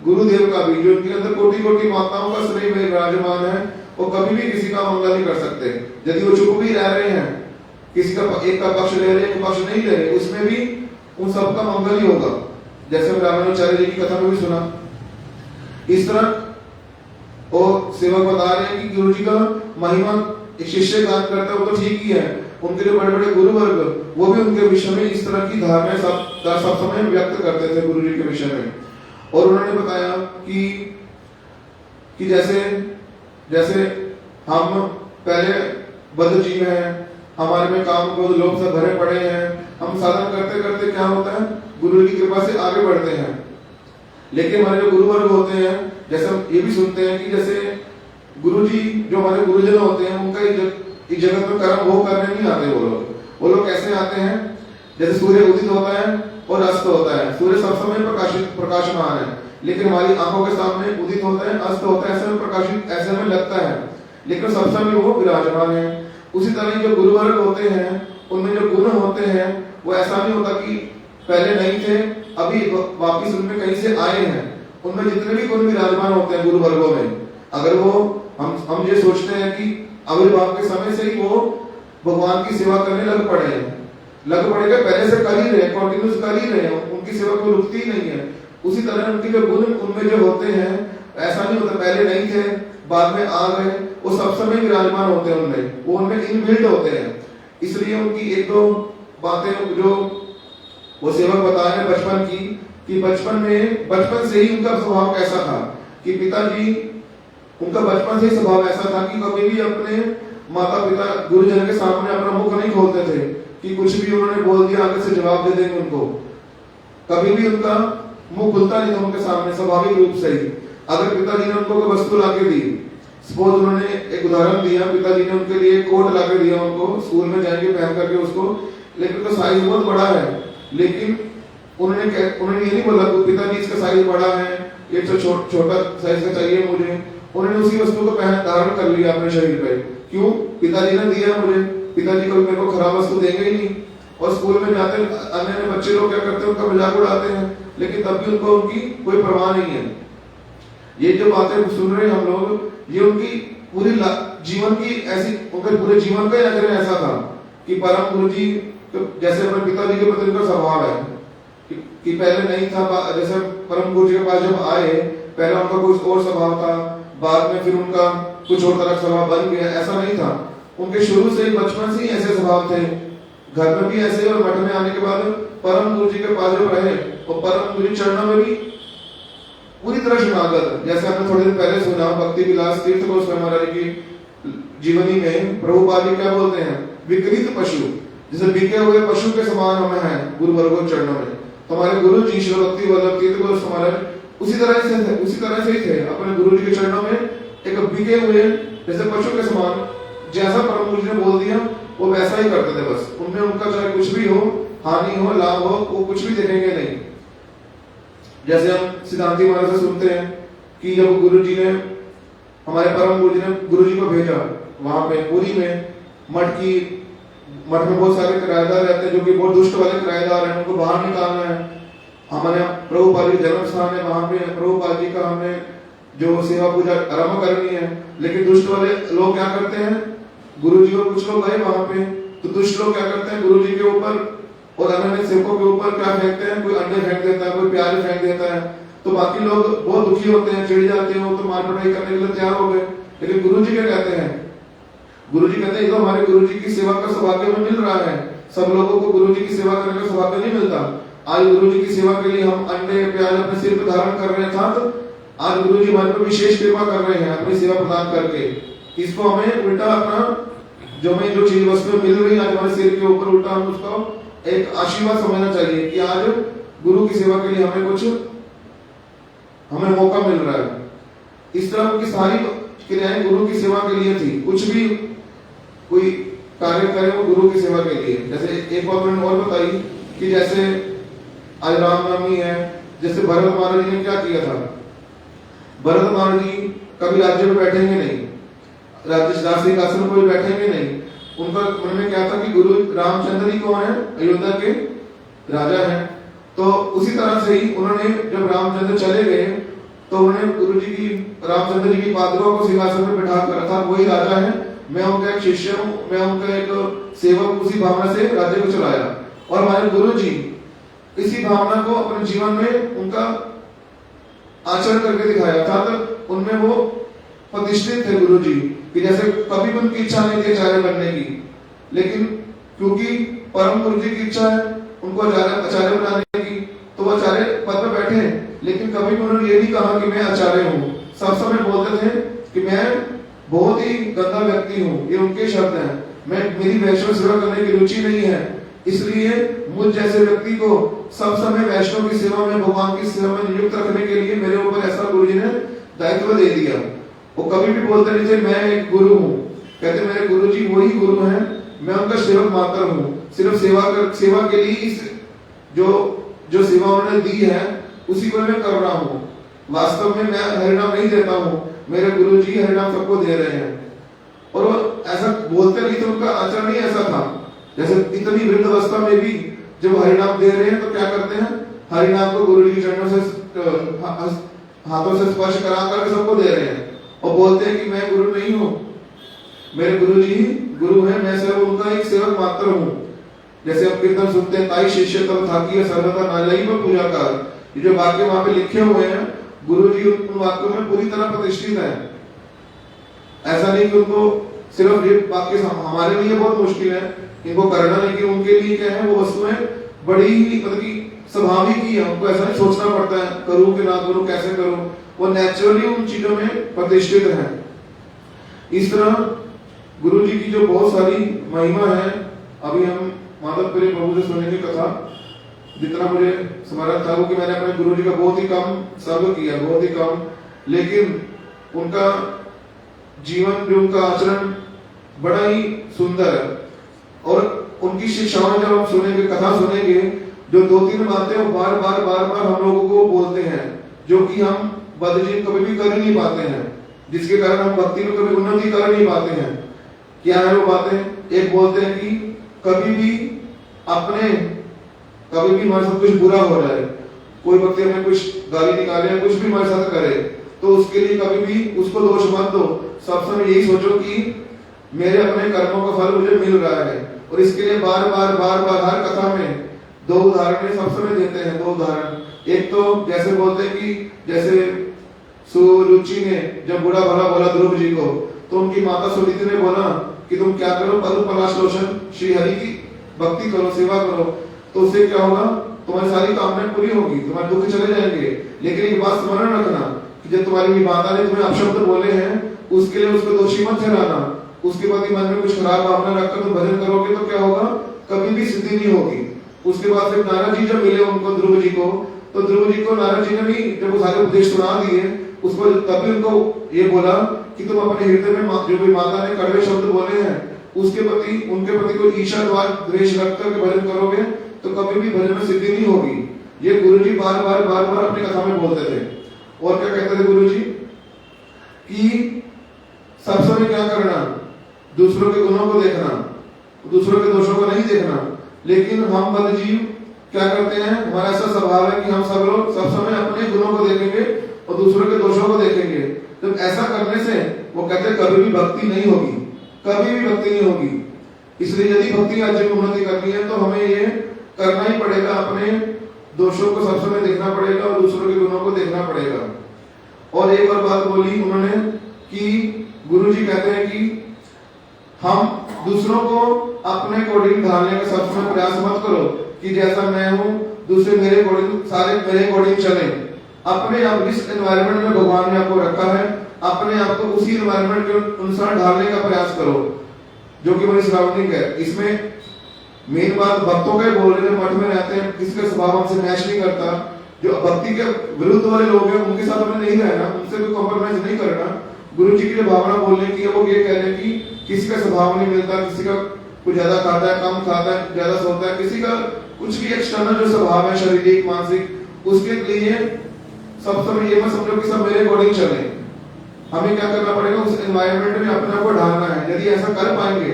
गुरुदेव का भी, जो उनके अंदर कोटि कोटि माताओं का स्नेह विराजमान है, वो कभी भी किसी का मंगल नहीं कर सकते। यदि वो चुप भी रह रहे हैं, किसी का एक का पक्ष ले रहे, एक पक्ष नहीं ले रहे, उसमें भी उन सबका मंगल ही होगा। जैसे रामानुचार्य जी की कथा में भी सुना, इस तरह वो सेवक बता रहे हैं कि गुरु जी का महिमा एक शिष्य गान करता है वो तो ठीक ही है, उनके जो बड़े बड़े गुरु वर्ग वो भी उनके विषय में इस तरह की धारणाएं सब समय व्यक्त करते थे गुरु जी के विषय में। और उन्होंने बताया कि जैसे हम पहले बद्ध जीव हैं, हमारे में काम क्रोध लोभ सब भरे पड़े हैं, हम साधन करते करते क्या होता है, गुरु की कृपा से आगे बढ़ते हैं। लेकिन हमारे जो गुरु वर्ग होते हैं, जैसे हम ये भी सुनते हैं कि जैसे गुरु जी जो हमारे गुरुजन होते हैं उनका इस जगत में कर्म वो करने नहीं आते। वो लोग कैसे आते हैं, जैसे सूर्य उदित होता है और अस्त होता है, सूर्य सब समय प्रकाशमान है, लेकिन हमारी आंखों के सामने उदित होता है, अस्त होता है, ऐसे में प्रकाशित ऐसे में लगता है, लेकिन सब समय वो विराजमान है। उसी तरह जो गुरु वर्ग होते हैं उनमें जो गुण होते हैं वो ऐसा नहीं होता कि पहले नहीं थे अभी वापिस उनमें कहीं से आए हैं। उनमें जितने भी गुण विराजमान होते हैं गुरु वर्गों में, अगर वो हम ये सोचते हैं कि आविर्भाव के समय से ही वो भगवान की सेवा करने लग पड़ेगा, पहले से कर ही रहे, कंटिन्यूस कर ही रहे, उनकी सेवा कोई रुकती ही नहीं है। उसी तरह उनके जो गुण उनमें जो होते हैं, ऐसा नहीं होता पहले नहीं थे बाद में आ गए, वो सब समय विराजमान होते हैं उनमें, वो उनमें इनबिल्ट होते हैं। इसलिए उनकी एक दो बातें जो वो सेवक बता रहे हैं बचपन की, कि बचपन से ही उनका स्वभाव कैसा था कि पिताजी उनका बचपन से ही स्वभाव ऐसा था कि कभी भी अपने माता पिता गुरुजन के सामने अपना मुख नहीं खोलते थे, कि कुछ भी उन्होंने बोल दिया आगे से जवाब दे देंगे उनको, कभी भी उनका मुंह खुलता नहीं था उनके सामने स्वाभाविक रूप से ही। अगर पिताजी ने उनको कोई वस्तु लाके दी, सपोज उन्होंने एक उदाहरण दिया, पिताजी ने उनके लिए कोट लाके दिया उनको, स्कूल में जाएंगे पहन करके उसको, लेकिन उसका साइज बहुत बड़ा है, लेकिन उन्होंने ये नहीं बोला पिताजी इसका साइज बड़ा है, ये तो छोटा साइज का चाहिए मुझे, उन्होंने उसी वस्तु को धारण कर लिया अपने शरीर पे। क्यों? पिताजी ने दिया मुझे, पिताजी को मेरे को खराब वस्तु देंगे ही नहीं। और स्कूल में जाते अन्य बच्चे लोग क्या करते हैं, उनका मजाक उड़ाते हैं, लेकिन तब भी उनको उनकी कोई परवाह नहीं है। ये जो बातें सुन रहे हैं हम लोग, ये उनकी पूरी जीवन की ऐसी, उनके पूरे जीवन का नजर ऐसा था कि परम गुरु जी जैसे अपने पिताजी के प्रति उनका स्वभाव है कि पहले नहीं था, जैसे परम गुरु जी के पास जब आए पहले उनका कुछ और स्वभाव था, बाद में फिर उनका कुछ और तरह स्वभाव बन गया, ऐसा नहीं था। उनके शुरू से ही बचपन से ही ऐसे स्वभाव थे, घर में भी ऐसे, और मठ में आने के बाद परम गुरु जी के पास जब रहे और परम गुरु चरणों में भी पूरी तरह शरणागत। जैसे हमने थोड़े दिन पहले सुना भक्ति विलास तीर्थ गोस्वामी महाराज की जीवनी में प्रभुपाद जी क्या बोलते हैं, विकृत पशु, जैसे बिके हुए पशु के समान हमें है गुरु वर्गों चरणों में। तो हमारे गुरु जी श्री भक्ति वल्लभ तीर्थ गोस्वामी महाराज उसी तरह से ही थे, अपने गुरु जी के चरणों में एक बिके हुए जैसे पशु के समान, जैसा परम गुरु जी ने बोल दिया वो वैसा ही करते थे। बस उनमें उनका चाहे कुछ भी हो, हानि हो लाभ हो, वो कुछ भी देखेंगे नहीं। जैसे हम सिद्धांति महाराज से सुनते हैं कि जब गुरु जी ने, हमारे परम गुरु जी ने गुरु जी को भेजा वहां पे पुरी में, मठ में बहुत सारे किराएदार रहते हैं जो कि बहुत दुष्ट वाले किराएदार हैं, उनको बाहर निकालना है। हमारे प्रभुपाद जी जन्म स्थान है, वहां पे प्रभुपाद जी का हमने जो सेवा पूजा आरंभ करनी है, लेकिन दुष्ट वाले लोग क्या करते हैं, गुरु जी और कुछ लोग गए वहां पे, तो दुष्ट लोग क्या करते हैं, गुरु जी के ऊपर और अन्य सेवकों के ऊपर क्या फेंकते हैं, कोई अंडे फेंक देता है, कोई प्याज फेंक देता है, तो बाकी लोग बहुत दुखी होते हैं, चिढ़ जाते हैं, वो तो मार पिटाई करने के लिए तैयार हो गए। लेकिन गुरु जी क्या कहते हैं? गुरु जी कहते हैं तो हमारे गुरु जी की सेवा का सौभाग्य हमें मिल रहा है। सब लोगों को गुरु जी की सेवा करने का सौभाग्य नहीं मिलता। आज गुरु जी की सेवा के लिए हम अंडे प्याज अपने सिर पर धारण कर रहे हैं, तो आज गुरु जी हमारे पर विशेष कृपा कर रहे हैं अपनी सेवा प्रदान करके। इसको हमें उल्टा अपना जो हमें जो चीज वस्तु मिल रही है आज हमारे सिर के ऊपर, उल्टा हम उसको एक आशीर्वाद समझना चाहिए कि आज गुरु की सेवा के लिए हमें कुछ हमें मौका मिल रहा है। इस तरह की सारी क्रियाएं गुरु की सेवा के लिए थी। कुछ भी कोई कार्य करे वो गुरु की सेवा के लिए। जैसे एक बात मैंने और बताई कि जैसे आज रामनवमी है, जैसे भरत महाराज जी ने क्या किया था। भरत महाराज जी कभी राज्य में बैठेंगे नहीं, राज्य आसन पर बैठेंगे नहीं। उनका मन में क्या था कि गुरु रामचंद्र जी कौन है, अयोध्या के राजा हैं। तो उसी तरह से ही उन्होंने जब रामचंद्र चले गए तो उन्होंने गुरु जी की रामचंद्र जी की पादुका को सिंहासन पर बिठा कर रखा, वही राजा है, मैं उनका एक शिष्य हूँ, मैं उनका एक सेवक, उसी भावना से राज्य को चलाया। और हमारे गुरु जी इसी भावना को अपने जीवन में उनका आचरण करके दिखाया था। तो उनमें वो प्रतिष्ठित थे गुरु जी कि जैसे कभी भी उनकी इच्छा नहीं थी आचार्य बनने की, लेकिन क्योंकि परम गुरु जी की इच्छा है उनको आचार्य बनाने की, तो वो आचार्य पद पर बैठे। लेकिन कभी भी उन्होंने ये नहीं कहा कि मैं आचार्य हूँ। सब समय बोलते थे कि मैं बहुत ही गंदा व्यक्ति हूँ, ये उनके शब्द हैं। मेरी वैष्णव सेवा करने की रुचि नहीं है, इसलिए मुझ जैसे व्यक्ति को सब समय वैष्णव की सेवा में, भगवान की सेवा में नियुक्त रखने के लिए मेरे ऊपर ऐसा गुरु जी ने दायित्व दे दिया। वो कभी भी बोलते नहीं थे मैं एक गुरु हूँ, कहते मेरे गुरु जी वही गुरु हैं, मैं उनका सेवक मात्र हूँ। सिर्फ सेवा के लिए इस जो सेवा उन्होंने दी है उसी को मैं कर रहा हूँ। वास्तव में मैं हरिनाम नहीं देता हूँ, मेरे गुरु जी हरिनाम सबको दे रहे हैं। और वो ऐसा बोलते नहीं थे, उनका आचरण ही ऐसा था। जैसे इतनी वृद्ध अवस्था में भी जब हरिनाम दे रहे हैं तो क्या करते हैं, हरिनाम को गुरु जी के चरणों से हाथों से स्पर्श करा कर सबको दे रहे हैं और बोलते हैं कि मैं गुरु नहीं हूँ, मेरे गुरु जी गुरु हैं, मैं सिर्फ उनका एक सेवक मात्र हूँ। जैसे अब कीर्तन सुनते हैं, ताई शिष्य तब थाकी सर्वथा नालई में पूजा कर, ये जो वाक्य वहां पे लिखे हुए हैं गुरु जी उन वाक्यों में पूरी तरह प्रतिष्ठित है। ऐसा नहीं कि उनको सिर्फ ये वाक्य हमारे लिए बहुत मुश्किल है इनको करना, लेकिन उनके लिए क्या है वो वस्तुएं बड़ी ही मतलब की स्वाभाविक ही है। उनको ऐसा नहीं सोचना पड़ता है करूं कि ना करूं, कैसे करूं, वो नेचुरली उन चीजों में प्रतिष्ठित है। इस तरह गुरु जी की जो बहुत सारी महिमा है, अभी हम माधवपुरी प्रभु से सुनेंगे कथा। जितना मुझे स्मरण था वो कि मैंने अपने गुरु जी का बहुत ही कम सर्व किया, बहुत ही कम, लेकिन उनका जीवन जो उनका आचरण बड़ा ही सुंदर है। और उनकी शिक्षाओं जब हम सुनेंगे, कथा सुनेंगे, जो 2-3 बातें वो बार बार हम लोगों को बोलते हैं, जो कि हम बदजीवन कभी भी कर ही नहीं पाते हैं, जिसके कारण हम भक्ति में कभी उन्नति कर नहीं पाते हैं। क्या है वो बातें? एक बोलते हैं कि कभी भी हमारे साथ कुछ बुरा हो जाए, कोई व्यक्ति हमें कुछ गाली निकाले, कुछ भी हमारे साथ करे, तो उसके लिए कभी भी उसको दोष मत दो। सब समय यही सोचो कि मेरे अपने कर्मों का फल मुझे मिल रहा है। और इसके लिए बार बार हर कथा में 2 उदाहरण सब समय देते हैं। 2 उदाहरण, एक तो जैसे बोलते हैं कि जैसे सुरुचि ने जब बुरा भला बोला ध्रुव जी को, तो उनकी माता सुनीति ने बोला कि तुम क्या करो, पद पलाश लोचन श्री हरि की भक्ति करो, सेवा करो, तो उससे क्या होगा, तुम्हारी सारी कामनाएं पूरी होगी, तुम्हारे दुख चले जाएंगे। लेकिन एक बात स्मरण रखना कि जब तुम्हारी माता ने तुम्हें अपशब्द बोले हैं, उसके लिए उसको दोषी मत ठहराना। उसके प्रति मन में कुछ खराब भावना रखकर तुम भजन करोगे तो क्या होगा, कभी भी सिद्धि नहीं होगी। उसके बाद फिर नारद जी जब मिले उनको ध्रुव जी को, तो ध्रुव जी को नारद जी ने भी जब वो सारे उपदेश सुना दिए, उसको तभी उनको ये बोला कि तुम अपने हृदय में जो भी माता ने कड़वे शब्द बोले हैं उसके प्रति, उनके प्रति कोई ईर्ष्या द्वेष रख कर भजन करोगे तो कभी भी भजन में सिद्धि नहीं होगी। ये गुरु जी बार बार अपनी कथा में बोलते थे। और क्या कहते थे गुरु जी कि सब समय क्या करना, दूसरों के गुणों को देखना, दूसरों के दोषों को नहीं देखना। लेकिन हम बदजीव क्या करते हैं, हमारा ऐसा स्वभाव है कि हम सब लोग सब समय अपने गुणों को देखेंगे और दूसरों के दोषों को देखेंगे। तो ऐसा करने से वो कहते हैं कभी भी भक्ति नहीं होगी, कभी भी भक्ति नहीं होगी। इसलिए यदि भक्ति राज्य में उन्नति करनी है तो हमें ये करना ही पड़ेगा, अपने दोषों को सब समय देखना पड़ेगा और दूसरों के गुणों को देखना पड़ेगा। और एक और बात बोली उन्होंने कि गुरुजी कहते हैं कि हम दूसरों को अपने अकॉर्डिंग ढालने का सब समय प्रयास मत करो कि जैसा मैं हूं दूसरे मेरे अकॉर्डिंग, सारे मेरे अकॉर्डिंग चले। अपने आप जिस एनवायरनमेंट में भगवान ने आपको रखा है, अपने आप को उसी एनवायरनमेंट के अनुसार ढालने का प्रयास करो जो कि हमारी सराउंडिंग है। इसमें मेन बात भक्तों का बोल रहे हैं, मठ में रहते हैं, किसी का स्वभाव हमसे मैच नहीं करता, जो भक्ति के विरुद्ध वाले लोग हैं उनके साथ हमें नहीं रहना, उनसे कोई कॉम्प्रोमाइज नहीं करना। गुरु जी की जो भावना बोलने की है वो ये कह रहे हैं कि किसी का स्वभाव नहीं मिलता, किसी का कुछ ज्यादा खाता है, कम खाता है, ज्यादा सोता है, किसी का कुछ भी एक्सटर्नल जो स्वभाव है शारीरिक मानसिक, उसके लिए सब समय ये मत समझो कि सब मेरे अकॉर्डिंग चले। हमें क्या करना पड़ेगा, उस एनवायरनमेंट में अपने आप को ढालना है। यदि ऐसा कर पाएंगे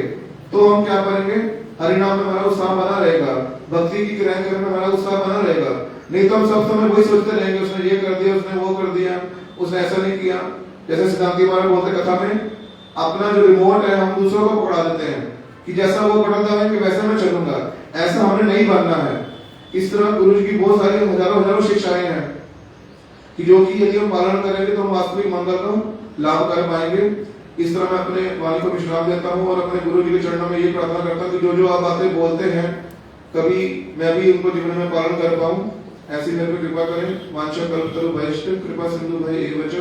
तो हम क्या करेंगे, हरिनाम में हमारा उत्साह बना रहेगा, भक्ति की क्रियाएं करने में हमारा उत्साह बना रहेगा। नहीं तो हम सब समय वही सोचते रहेंगे, उसने ये कर दिया, उसने वो कर दिया, उसने ऐसा नहीं किया। जैसे सिद्धांत महाराज बोलते कथा में, अपना जो रिमोट है हम दूसरों को पकड़ा देते हैं कि जैसा वो पकड़ता है कि वैसे मैं चलूंगा। ऐसा हमें नहीं बनना है। इस तरह गुरु जी की बहुत सारी हजारों शिक्षाएं हैं कि जो कि यदि हम पालन करेंगे तो हम वास्तविक मंगल को लाभ कर पाएंगे। इस तरह मैं अपने वाणी को विश्राम देता हूँ और अपने गुरु जी के चरणों में ये प्रार्थना करता हूँ कि जो जो आप बातें बोलते हैं कभी मैं भी उनको जीवन में पालन कर पाऊँ, ऐसी मेरे पर कृपा करें। वांछा कल्पतरु वैष्णव कृपा सिंधु भय एवच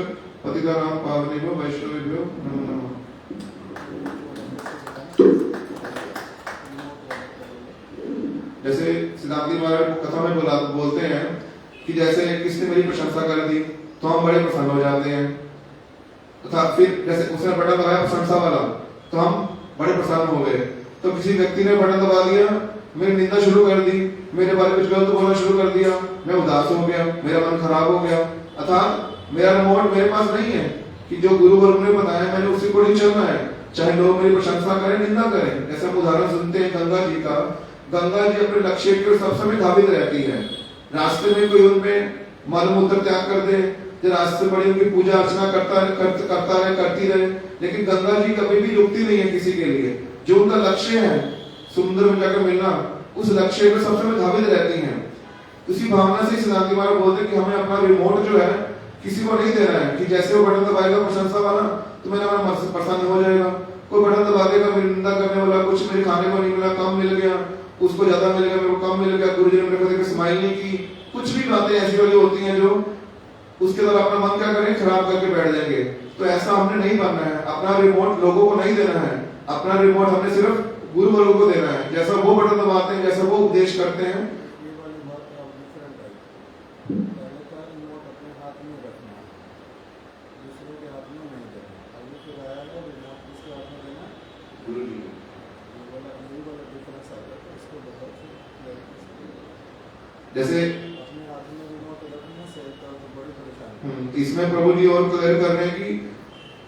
पतितानां पावनेभ्यो वैष्णवेभ्यो नमो नमः। जैसे सिद्धांत महाराज कथा में बोलते हैं कि जैसे किसने मेरी प्रशंसा कर दी तो हम बड़े प्रसन्न हो जाते हैं, तथा फिर जैसे उसने बटन दबाया प्रशंसा वाला तो हम बड़े प्रसन्न हो गए। तो किसी व्यक्ति ने बटन दबा दिया, मेरी निंदा शुरू कर दी, मेरे बारे में कुछ गलत बोलना शुरू कर दिया, मैं उदास हो गया, मेरा मन खराब हो गया। अर्थात मेरा रिमोट मेरे पास नहीं है कि जो गुरु वर्ग ने बताया मैंने उसी को नहीं चलना है, चाहे लोग मेरी प्रशंसा करें निंदा करें। ऐसा उदाहरण सुनते हैं गंगा जी का। गंगा जी अपने लक्ष्य की सब समय धावित रहती है। रास्ते में कोई उनपे मल मूत्र त्याग कर दे, जो रास्ते बड़ी उनकी पूजा अर्चना करती रहे, लेकिन गंगा जी कभी भी रुकती नहीं है किसी के लिए। जो उनका लक्ष्य है समुद्र में जाकर मिलना, उस लक्ष्य पर सब समय धावित रहती हैं। उसी भावना से सिद्धांत महाराज बोलते हैं कि हमें अपना रिमोट जो है किसी को नहीं देना है कि जैसे वो बटन दबाएगा प्रशंसा वाला तो मेरा मन प्रसन्न हो जाएगा। कोई बटन दबा देगा, मेरी निंदा करने वाला, कुछ मेरे खाने को नहीं मिला, कम मिल गया, उसको ज्यादा मिल गया, मेरे को कम मिल गया, गुरु जी ने मेरे को देखकर स्माइल नहीं की, कुछ भी बातें ऐसी वाली होती हैं जो उसके द्वारा अपना मन क्या करें खराब करके बैठ जाएंगे। तो ऐसा हमने नहीं बनना है। अपना रिमोट लोगों को नहीं देना है, अपना रिमोट हमने सिर्फ गुरु वर्गों को देना है। जैसा वो बटन दबाते हैं, जैसा वो उपदेश करते हैं, जैसे इसमें प्रभु जी और क्लियर कर रहे हैं कि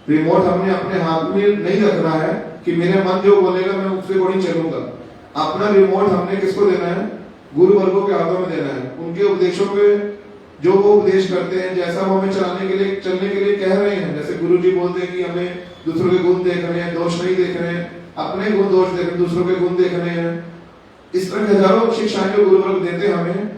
रिमोट हमने अपने हाथ में नहीं रखना है कि मेरे मन जो बोलेगा मैं उससे अकॉर्डिंग चलूंगा। अपना रिमोट हमने किसको देना है, गुरु वर्गों के हाथों में देना है। उनके उपदेशों पे जो वो उपदेश करते हैं, जैसा वो हमें चलने के लिए कह रहे हैं। जैसे गुरु जी बोलते हैं कि हमें दूसरों के गुण देखने हैं, दोष नहीं देखने हैं, अपने गुण दोष देखने, दूसरों के गुण देखने हैं। इस तरह हजारों शिक्षाएं जो गुरु वर्ग देते हैं हमें।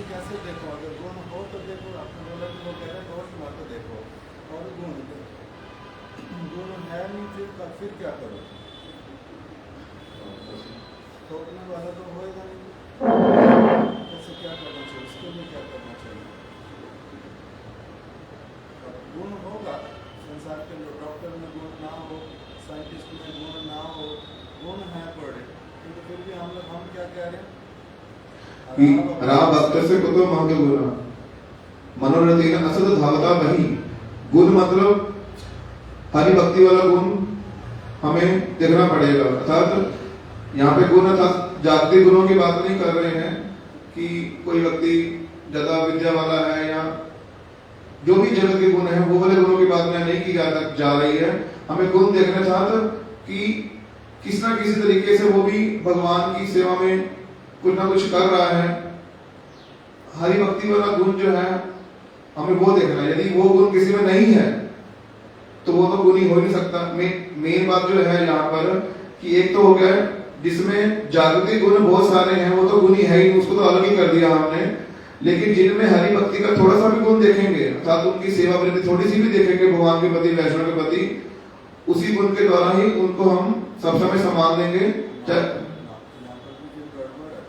कैसे देखो, अगर गुण हो तो देखो, आपने बोला कि वो कह रहे हैं दोष मत देखो और गुण गुण है नहीं, फिर क्या करो, थोपने वाला तो होएगा नहीं। कैसे क्या करना चाहिए, उसके लिए क्या करना चाहिए। गुण होगा, संसार के लोग डॉक्टर में गुण ना हो, साइंटिस्ट में गुण ना हो, गुण है पड़े, किंतु फिर भी हम क्या कह रहे हैं, राम भक्त से कुतो महत्व गुण मनोरथेन असद धावता वही। गुण मतलब हरि भक्ति वाला गुण हमें देखना पड़ेगा। अर्थात यहाँ पे गुण अर्थात जागतिक गुणों की बात नहीं कर रहे हैं कि कोई व्यक्ति ज्यादा विद्या वाला है या जो भी जगत के गुण है वो वाले गुणों की बात में नहीं की जा रही है। हमें गुण देखना चाहते कि किस ना किसी तरीके से वो भी भगवान की सेवा में कुछ ना कुछ कर रहा है। हरि भक्ति वाला गुण जो है हमें वो देखना है। यदि वो गुण किसी में नहीं है तो वो तो गुणी हो नहीं सकता। मेन बात जो है यहाँ पर कि एक तो हो गया जिसमें जागृति गुण बहुत सारे हैं वो तो गुणी है ही, उसको तो अलग ही कर दिया हमने। लेकिन जिनमें हरि भक्ति का थोड़ा सा भी गुण देखेंगे अर्थात उनकी सेवा वृत्ति थोड़ी सी भी देखेंगे भगवान के प्रति वैष्णव के प्रति, उसी गुण के द्वारा ही उनको हम सब समय सम्मान देंगे। यहाँ पर भी जो गड़बड़ है,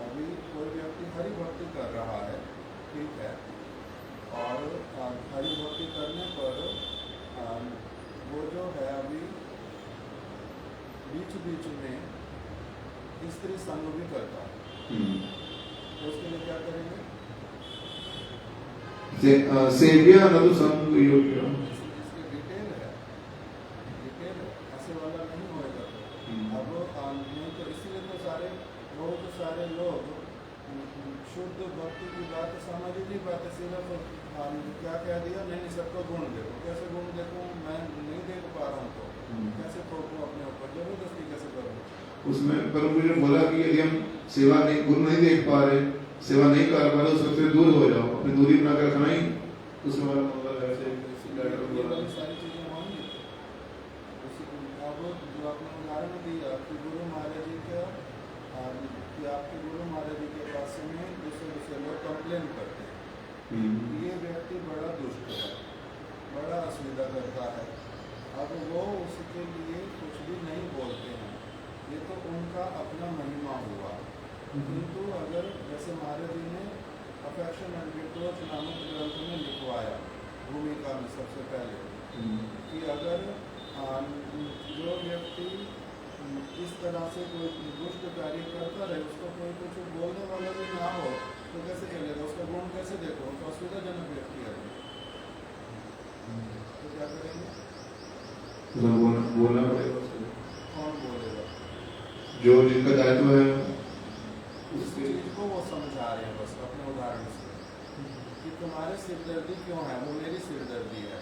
अभी कोई व्यक्ति हरि भक्ति कर रहा है, ठीक है, और हरि भक्ति करने पर वो जो है अभी बीच बीच में स्त्री संग भी करता है, तो उसके लिए क्या करेंगे? सेव्या नदु संग योग्य इसकी डिटेल है, ऐसे वाला नहीं होएगा। अब नहीं तो इसीलिए तो बहुत सारे लोग शुद्ध भक्ति की बात समझ ही नहीं पाते, सिर्फ क्या कह दिया, नहीं सबको गुण देखो। कैसे गुण देखूं? मैं नहीं देख पा रहा हूँ तो कैसे थोपूं अपने ऊपर, जबरदस्ती कैसे करूँ? उसमें प्रभु जी ने बोला कि यदि हम सेवा नहीं गुण नहीं देख पा रहे, सेवा नहीं कर पा रहे, उससे दूर हो जाओ, अपनी दूरी बना कर रखना ही उसमें वाला मतलब है। ये वाली सारी चीजें होंगी। अब जो आपने उदाहरण दिया कि गुरु महाराज जी का कि आपके गुरु महाराज जी के पास में दूसरे लोग कंप्लेन करते हैं, ये व्यक्ति बड़ा दुष्ट है, बड़ा असुविधा करता है। अब वो उसके लिए कुछ भी नहीं बोलते हैं, ये तो उनका अपना महिमा हुआ। किंतु अगर जैसे महाराज जी ने अफेक्शन एंड रिप्रोच नामक ग्रंथ में लिखवाया भूमिका में सबसे पहले कि अगर जो व्यक्ति इस तरह से कोई दुष्ट कार्य करता रहे, उसको कोई कुछ बोलने वाला भी ना हो तो कैसे चलेगा? उसका गुण कैसे देखो? तो असुविधाजनक व्यक्ति है, तो क्या करेंगे? बोलना पड़ेगा। कौन बोलेगा? जो जिनका दायित्व है उस चीज को वो समझा रहे हैं बस अपने उदाहरण से कि तुम्हारे सिरदर्दी क्यों है, वो मेरी सिरदर्दी है।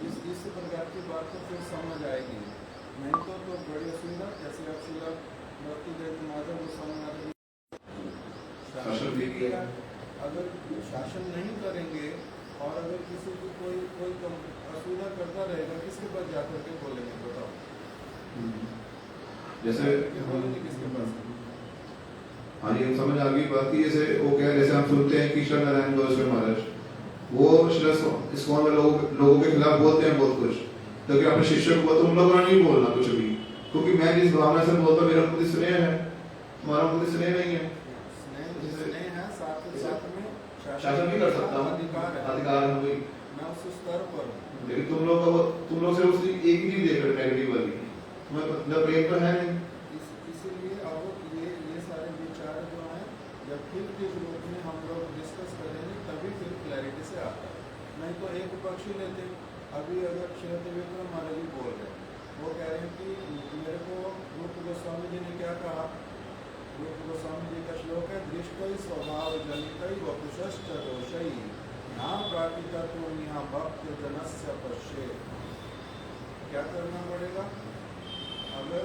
इस प्रकार की बात तो फिर समझ आएगी, नहीं तो बड़ी असुविधा। जैसे आप शिला भक्ति देव माधव गोस्वामी शासन भी किया, अगर शासन नहीं करेंगे और अगर किसी को कोई असुविधा करता रहेगा, किसके पास जाकर के बोलेंगे? बताओ, जैसे बोलेंगे किसके पास? हाँ जी, हम समझ आ गई बात की। जैसे वो क्या, जैसे हम सुनते हैं कि श्री नारायण गोस्वामी महाराज वो इस्कॉन में लोगों के खिलाफ बोलते हैं बहुत कुछ, तो कि अपने शिष्य को तुम लोगों ने नहीं बोलना कुछ भी, क्योंकि मैं जिस भावना से बोलता मेरा मुझे स्नेह है, हमारा मुझे स्नेह नहीं है। स्नेह है, साथ में शासन भी कर सकता हूँ, अधिकार है वही, मैं उस स्तर पर हूँ। लेकिन तुम लोग से उसकी एक ही चीज देख रहे नेगेटिव वाली, मतलब प्रेम तो है नहीं। इसीलिए अब ये सारे विचार जो हैं जब फिर के ग्रुप में हम लोग डिस्कस करेंगे तभी फिर क्लैरिटी से आता है, नहीं तो एक पक्ष ही लेते। अभी अगर श्री विक्रम महाराज जी बोल रहे हैं, वो कह रहे हैं कि मेरे को रूप गोस्वामी जी ने क्या कहा, रूप गोस्वामी जी का श्लोक है, दृष्टि स्वभाव जनित वपुष्ट दोषई ना प्राकृत तो यहाँ भक्त जनस्य पश्ये। क्या करना पड़ेगा? अगर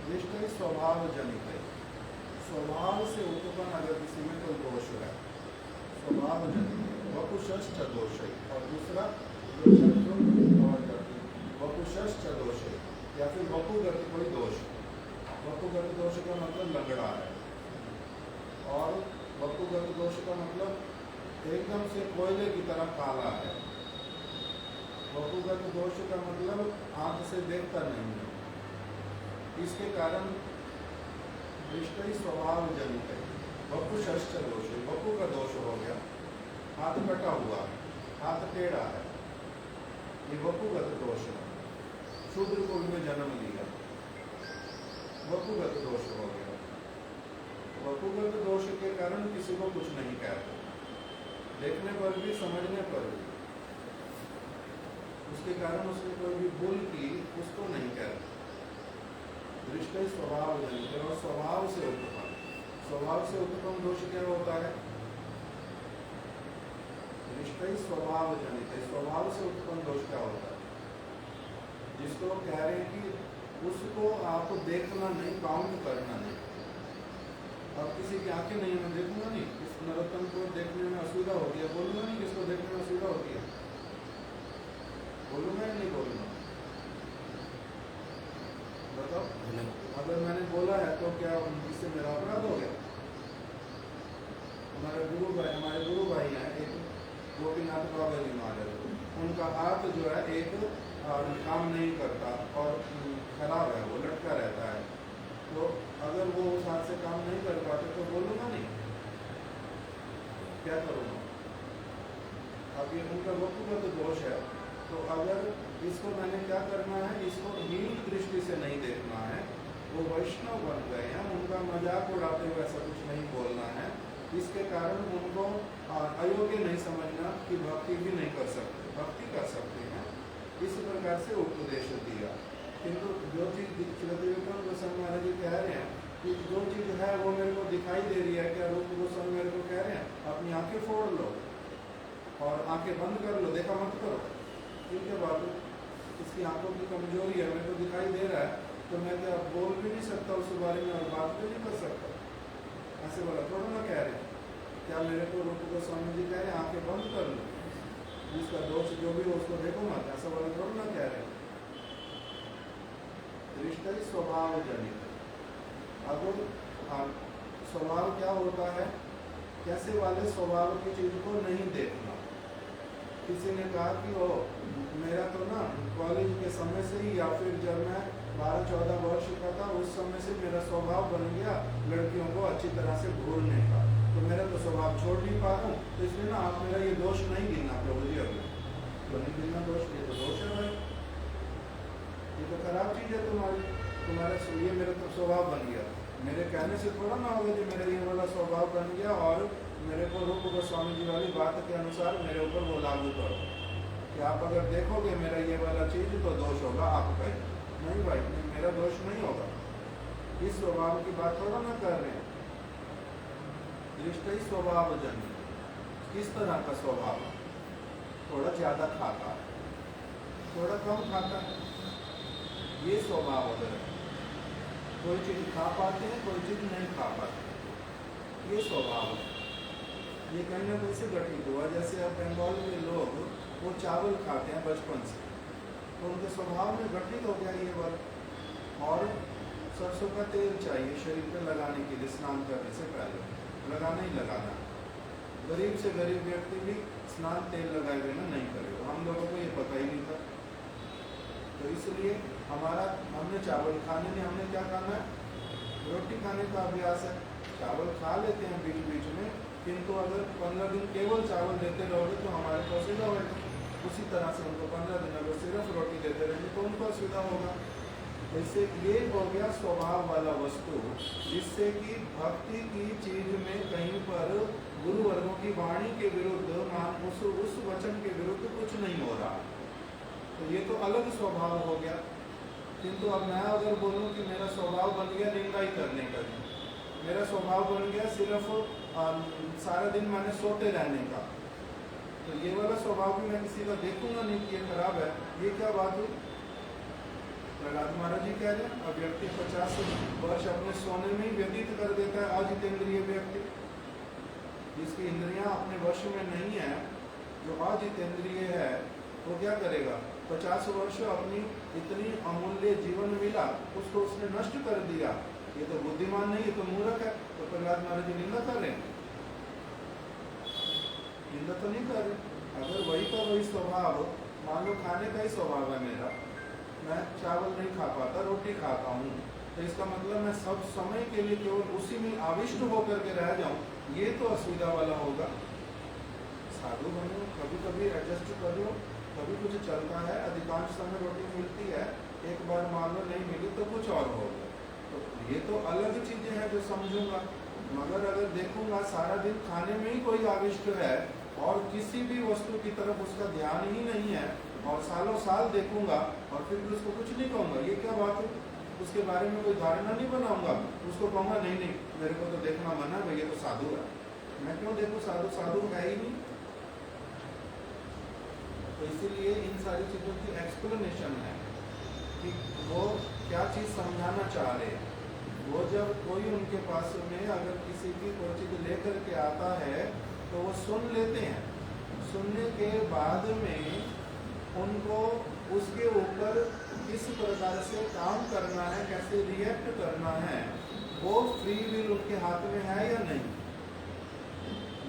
दृष्टि स्वभाव जनित है, स्वभाव से उत्पन्न अगर किसी में कोई दोष है, स्वभाव जनित वपुष्ट दोष है, और दूसरा वपुष्ट दोष है या फिर वपुगत कोई दोष। वपुगत दोष का मतलब लंगड़ा है, और वपुगत दोष का मतलब एकदम से कोयले की तरह काला है। वपुगत दोष का मतलब आंख से देखता नहीं है। इसके कारण दृष्टि स्वभाव जनित है, वपुष्ट दोष है, वपु का दोष हो गया, हाथ कटा हुआ, हाथ टेढ़ा है, ये वपुगत दोष है। शूद्र कुल में जन्म लिया, वपुगत दोष हो गया। वपुगत दोष के कारण किसी को कुछ नहीं कहते, देखने पर भी समझने पर भी, उसके कारण उसने कोई भी भूल की उसको नहीं कहते। दृष्टि स्वभाव जनित और स्वभाव से उत्पन्न, स्वभाव से उत्पन्न दोष क्या होता है? निष्ठा स्वभाव जनित है। स्वभाव से उत्पन्न दोष क्या होता है? जिसको कह रहे हैं कि उसको आपको देखना नहीं, काउंट करना नहीं। अब किसी की आंखें नहीं, मैं देखूंगा नहीं, इस नरोत्तम को देखने में असुविधा होती है, बोलूंगा नहीं, किसको देखने में असुविधा होती है, बोलूंगा या नहीं बोलूंगा? बताओ। अगर मैंने बोला है तो क्या इससे मेरा अपराध हो गया? हमारे गुरु भाई हैं एक गोपीनाथ बाबा जी महाराज, उनका हाथ जो है एक काम नहीं करता और खराब है, वो लटका रहता है। तो अगर वो उस हाथ से काम नहीं कर पाते तो बोलूंगा नहीं, क्या करूँगा? अब ये उनका व्यक्तिगत दोष है। तो अगर इसको मैंने क्या करना है, इसको हीन दृष्टि से नहीं देखना है। वो वैष्णव बन गए हैं, उनका मजाक उड़ाते हुए ऐसा कुछ नहीं बोलना है। इसके कारण उनको अयोग्य नहीं समझना कि भक्ति भी नहीं कर सकते, भक्ति कर सकते हैं। इस प्रकार से उपदेश दिया। किंतु जो चीज़ विवेकानंद गोस्वामी महाराज जी कह रहे हैं कि जो चीज़ है वो मेरे को दिखाई दे रही है, क्या रूप गोस्वामी मेरे को कह रहे हैं अपनी आंखें फोड़ लो और आंखें बंद कर लो, देखा मत करो। ठीक है, बात इसकी आंखों की कमजोरी है, मेरे को दिखाई दे रहा है, तो मैं क्या बोल भी नहीं सकता उस बारे में और बात भी नहीं कर सकता? ऐसे बोला थोड़ा ना कह रहे। क्या मेरे को रूप गोस्वामी जी कह रहे हैं आंखें बंद कर लो, जिसका दोष जो भी हो उसको देखो मत, ऐसा वाला थोड़ा ना कह रहे। दृष्टि स्वभाव जनित। अब स्वभाव क्या होता है? कैसे वाले स्वभाव की चीज को नहीं देखना। किसी ने कहा कि ओ मेरा तो ना कॉलेज के समय से ही या फिर जब मैं 12-14 वर्ष का था उस समय से मेरा स्वभाव बन गया लड़कियों को अच्छी तरह से घूरने का, तो मेरा तो स्वभाव छोड़ नहीं पा रहा हूँ। तो इसलिए ना आप मेरा ये दोष नहीं गिनना प्रभु जी, अभी तो नहीं गिनना दोष, ये तो दोष है भाई, ये तो खराब चीज़ है तुम्हारा ये मेरा तो स्वभाव बन गया। मेरे कहने से थोड़ा ना होगा कि मेरा ये वाला स्वभाव बन गया और मेरे को रूप गोस्वामी जी वाली बात के अनुसार मेरे ऊपर वो लागू करो कि आप अगर देखोगे मेरा ये वाला चीज़ तो दोष होगा आपका ही। नहीं भाई, मेरा दोष नहीं होगा। इस स्वभाव की बात थोड़ा ना कर रहे हैं। दृष्टि स्वभाव जन्य। किस तरह का स्वभाव? थोड़ा ज़्यादा खाता है, थोड़ा कम खाता है, ये स्वभाव अगर है। कोई चीज़ खा पाते हैं, कोई चीज़ नहीं खा पाते, ये स्वभाव है। ये कहीं ना कहीं से गठित हुआ। जैसे अब बंगाल के लोग वो चावल खाते हैं बचपन से, तो उनके स्वभाव में गठित हो गया ये वर्ग। और सरसों का तेल चाहिए शरीर पे लगाने के लिए, स्नान करने से पहले लगाना ही लगाना। गरीब से गरीब व्यक्ति भी स्नान तेल लगाए बिना नहीं करेगा। हम लोगों को ये पता ही नहीं था। तो इसलिए हमने चावल खाने में हमने क्या खाना है? रोटी खाने का अभ्यास है। चावल खा लेते हैं बीच बीच में, किंतु अगर 15 दिन केवल चावल देते रहोगे तो हमारे को असुविधा होगा। उसी तरह से उनको 15 दिन अगर सिर्फ रोटी देते रहेंगे तो उनको असुविधा होगा। इससे ये हो गया स्वभाव वाला वस्तु, जिससे कि भक्ति की चीज में कहीं पर गुरु वर्गों की वाणी के विरुद्ध उस वचन के विरुद्ध कुछ नहीं हो रहा। तो ये तो अलग स्वभाव हो गया। किंतु अब मैं अगर बोलूँ कि मेरा स्वभाव बन गया निंदा ही करने का, मेरा स्वभाव बन गया सिर्फ सारा दिन मैंने सोते रहने का, तो ये वाला स्वभाव भी मैं किसी का देखूंगा नहीं कि ये खराब है। ये क्या बात हुई? प्रहलाद महाराज जी कह रहे हैं अब व्यक्ति 50 वर्ष अपने सोने में ही व्यतीत कर देता है। अजितेंद्रिय व्यक्ति, जिसकी इंद्रियां अपने वश में नहीं है, जो अजितेंद्रिय है, वो क्या करेगा? 50 वर्ष अपनी इतनी अमूल्य जीवन मिला, उसको उसने नष्ट कर दिया। ये तो बुद्धिमान नहीं, ये तो मूर्ख है। तो प्रहलाद महाराज जी निंदा कर रहे हैं? निंदा तो नहीं कर रहे। अगर वही का वही स्वभाव, मान लो खाने का ही स्वभाव है मेरा, मैं चावल नहीं खा पाता, रोटी खाता हूँ, तो इसका मतलब मैं सब समय के लिए केवल उसी में आविष्ट होकर के रह जाऊँ, ये तो असुविधा वाला होगा। साधु बनो, कभी कभी एडजस्ट कर लो, कभी कुछ चलता है। अधिकांश समय रोटी मिलती है, एक बार मान लो नहीं मिली तो कुछ और होगा। तो ये तो अलग चीजें हैं जो समझूंगा। मगर अगर देखूंगा सारा दिन खाने में ही कोई आविष्ट है और किसी भी वस्तु की तरफ उसका ध्यान ही नहीं है, और सालों साल देखूंगा और फिर भी उसको कुछ नहीं कहूँगा, ये क्या बात है? उसके बारे में कोई धारणा नहीं बनाऊंगा, उसको कहूँगा नहीं नहीं मेरे को तो देखना मना है, ये तो साधु है, मैं क्यों देखूँ साधु, साधु है ही नहीं। तो इसीलिए इन सारी चीज़ों की एक्सप्लेनेशन है कि वो क्या चीज़ समझाना चाह रहे हैं। वो जब कोई उनके पास में अगर किसी की कोई चीज़ लेकर के आता है तो वो सुन लेते हैं, सुनने के बाद में उनको उसके ऊपर किस प्रकार से काम करना है, कैसे रिएक्ट करना है, वो फ्री विल उनके हाथ में है या नहीं।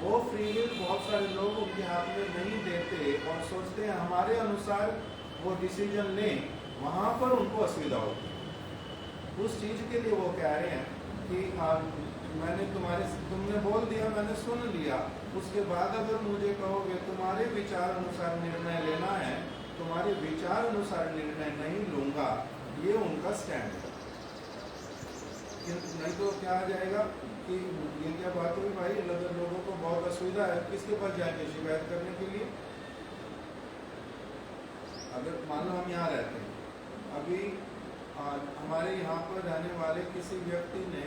वो फ्री विल बहुत सारे लोग उनके हाथ में नहीं देते और सोचते हैं हमारे अनुसार वो डिसीजन लें, वहाँ पर उनको असुविधा होती है। उस चीज़ के लिए वो कह रहे हैं कि मैंने तुमने बोल दिया, मैंने सुन लिया, उसके बाद अगर मुझे कहोगे तुम्हारे विचार अनुसार निर्णय लेना है, तुम्हारे विचार अनुसार निर्णय नहीं लूंगा, ये उनका स्टैंड है। नहीं तो क्या आ जाएगा कि ये क्या बात हुई भाई, अगर लोगों को बहुत असुविधा है किसके पास जाएंगे शिकायत करने के लिए। अगर मान लो हम यहाँ रहते हैं, अभी हमारे यहाँ पर रहने वाले किसी व्यक्ति ने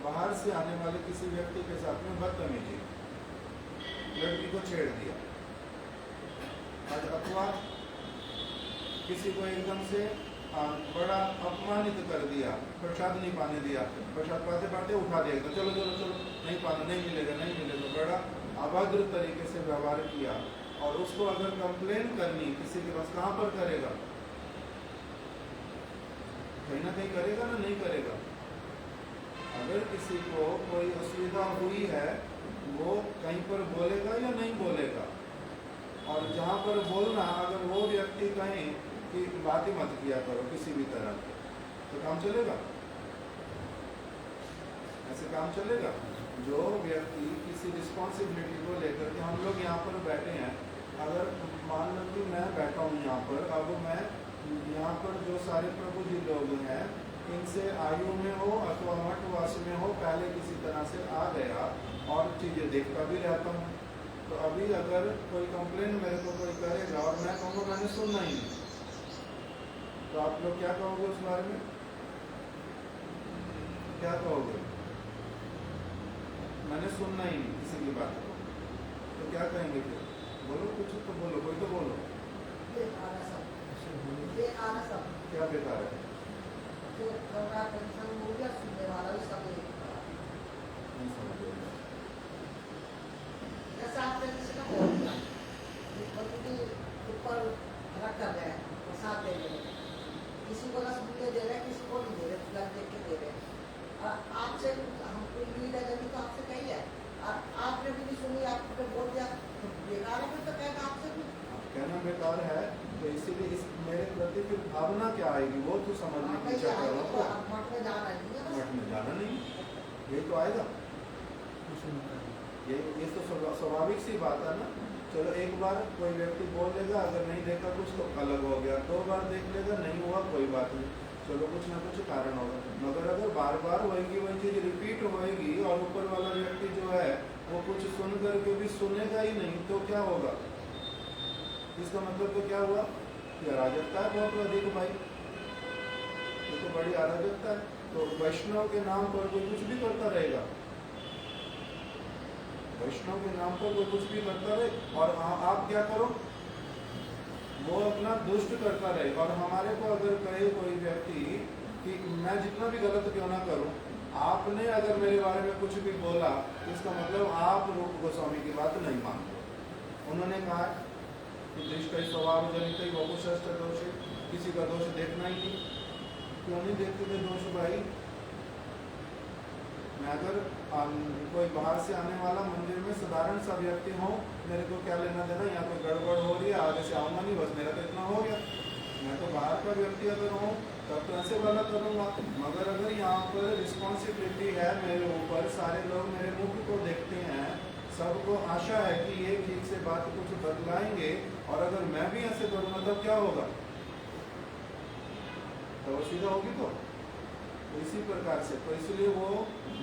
बाहर से आने वाले किसी व्यक्ति के साथ में बदतमीजी, लड़की को छेड़ दिया, अथवा किसी को एकदम से बड़ा अपमानित कर दिया, प्रसाद नहीं पाने दिया, प्रसाद पाते पाते उठा दिया, तो चलो चलो चलो नहीं पाना, नहीं मिलेगा नहीं मिलेगा, बड़ा अभद्र तरीके से व्यवहार किया। और उसको अगर कंप्लेन करनी किसी के पास, कहाँ पर करेगा, कहीं ना कहीं करेगा ना, नहीं करेगा। अगर किसी को कोई असुविधा हुई है वो कहीं पर बोलेगा या नहीं बोलेगा। और जहाँ पर बोलना, अगर वो व्यक्ति कहें कि बात ही मत किया करो किसी भी तरह की, तो काम चलेगा, ऐसे काम चलेगा। जो व्यक्ति किसी रिस्पॉन्सिबिलिटी को लेकर के, हम लोग यहाँ पर बैठे हैं, अगर मान लो कि मैं बैठा हूँ यहाँ पर, अब मैं यहाँ पर जो सारे प्रभु जी लोग हैं इनसे आयु में हो अथवा मठवास में हो, पहले किसी तरह से आ गया और चीज़ें देखता भी रहता हूँ। तो अभी अगर कोई कंप्लेन मेरे को कोई करेगा और मैं कहूँगा मैंने सुनना ही नहीं, तो आप लोग क्या कहोगे उस बारे में, क्या कहोगे, मैंने सुनना ही नहीं किसी की बात को, तो क्या कहेंगे फिर, बोलो कुछ तो बोलो, कोई तो बोलो। क्या बेकार है, सुनने वाला भी सब नहीं समझ रहे। जैसे आपने किसी का बोल दिया ऊपर रख कर गए प्रसाद दे रहे, किसी को रसगुल्ले दे रहे, किसी को नहीं दे रहे, फिलहाल देख के दे रहे। और आपसे हमको लीड है जब तो आपसे कही है, और आपने भी नहीं सुनी, आपने बोल दिया तो बेकार है, तो कहना आपसे भी कहना बेकार है। तो इसीलिए इस मेरे प्रति फिर भावना क्या आएगी वो तो समझने की इच्छा करो। मठ में जाना नहीं है, मठ में जाना नहीं, यही तो आएगा, ये तो स्वाभाविक सी बात है ना। चलो एक बार कोई व्यक्ति बोल देगा, अगर नहीं देखा कुछ तो अलग हो गया, 2 बार देख लेगा नहीं हुआ कोई बात नहीं, चलो कुछ ना कुछ कारण होगा। मगर अगर बार बार वही चीज रिपीट होएगी और ऊपर वाला व्यक्ति जो है वो कुछ सुन करके भी सुनेगा ही नहीं, तो क्या होगा, इसका मतलब तो क्या हुआ कि अराजकता है बहुत अधिक भाई, ये तो बड़ी अराजकता है। तो वैष्णव के नाम पर कोई कुछ भी करता रहेगा, वैष्णव के नाम पर कोई कुछ भी करता रहे, और आप क्या करो, वो अपना दुष्ट करता रहे। और हमारे को अगर कहे कोई व्यक्ति कि मैं जितना भी गलत क्यों ना करूं, आपने अगर मेरे बारे में कुछ भी बोला, इसका मतलब आप रूप गोस्वामी की बात नहीं मानते। उन्होंने कहा कि दृष्ट स्वभाव जनित वपुष्ट दोष, किसी का दोष देखना ही नहीं, क्यों नहीं देखते थे दोष भाई। मैं अगर कोई बाहर से आने वाला मंदिर में साधारण सा व्यक्ति हो, मेरे को क्या लेना देना, यहाँ कोई गड़बड़ हो रही है, आगे से आऊँगा नहीं, बस मेरा तो इतना हो गया। मैं तो बाहर का व्यक्ति अगर हूँ तब तो ऐसे वाला करूँगा। मगर अगर यहाँ पर रिस्पॉन्सिबिलिटी है मेरे ऊपर, सारे लोग मेरे मुख को देखते हैं, सबको आशा है कि ये ठीक से बात कुछ बदलाएंगे, और अगर मैं भी ऐसे करूँगा तब क्या होगा, तो सीधा होगी। तो इसी प्रकार से, तो इसलिए वो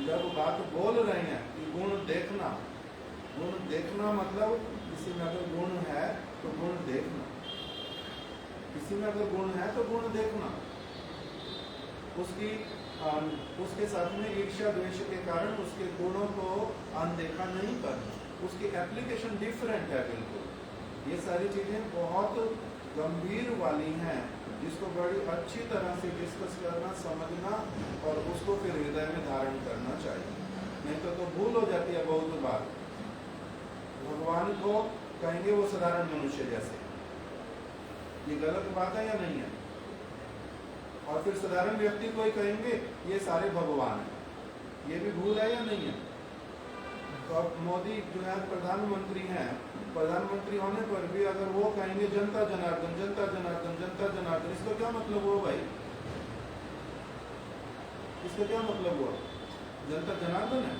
जब बात बोल रहे हैं कि गुण देखना, गुण देखना मतलब किसी में अगर गुण है तो गुण देखना, किसी में अगर गुण है तो गुण देखना। उसकी उसके साथ में ईर्ष्या द्वेष के कारण उसके गुणों को अनदेखा नहीं करना, उसकी एप्लीकेशन डिफरेंट है बिल्कुल। ये सारी चीजें बहुत गंभीर वाली हैं, जिसको बड़ी अच्छी तरह से डिस्कस करना, समझना और उसको फिर हृदय में धारण करना चाहिए, नहीं तो भूल हो जाती है बहुत बार। भगवान को कहेंगे वो साधारण मनुष्य जैसे, ये गलत बात है या नहीं है? और फिर साधारण व्यक्ति को ही कहेंगे ये सारे भगवान हैं, ये भी भूल है या नहीं है? तो अब मोदी जो है प्रधानमंत्री हैं, प्रधानमंत्री होने पर भी अगर वो कहेंगे जनता जनार्दन जनता जनार्दन जनता जनार्दन, इसका क्या मतलब हुआ भाई? इसका क्या मतलब हुआ? जनता जनार्दन है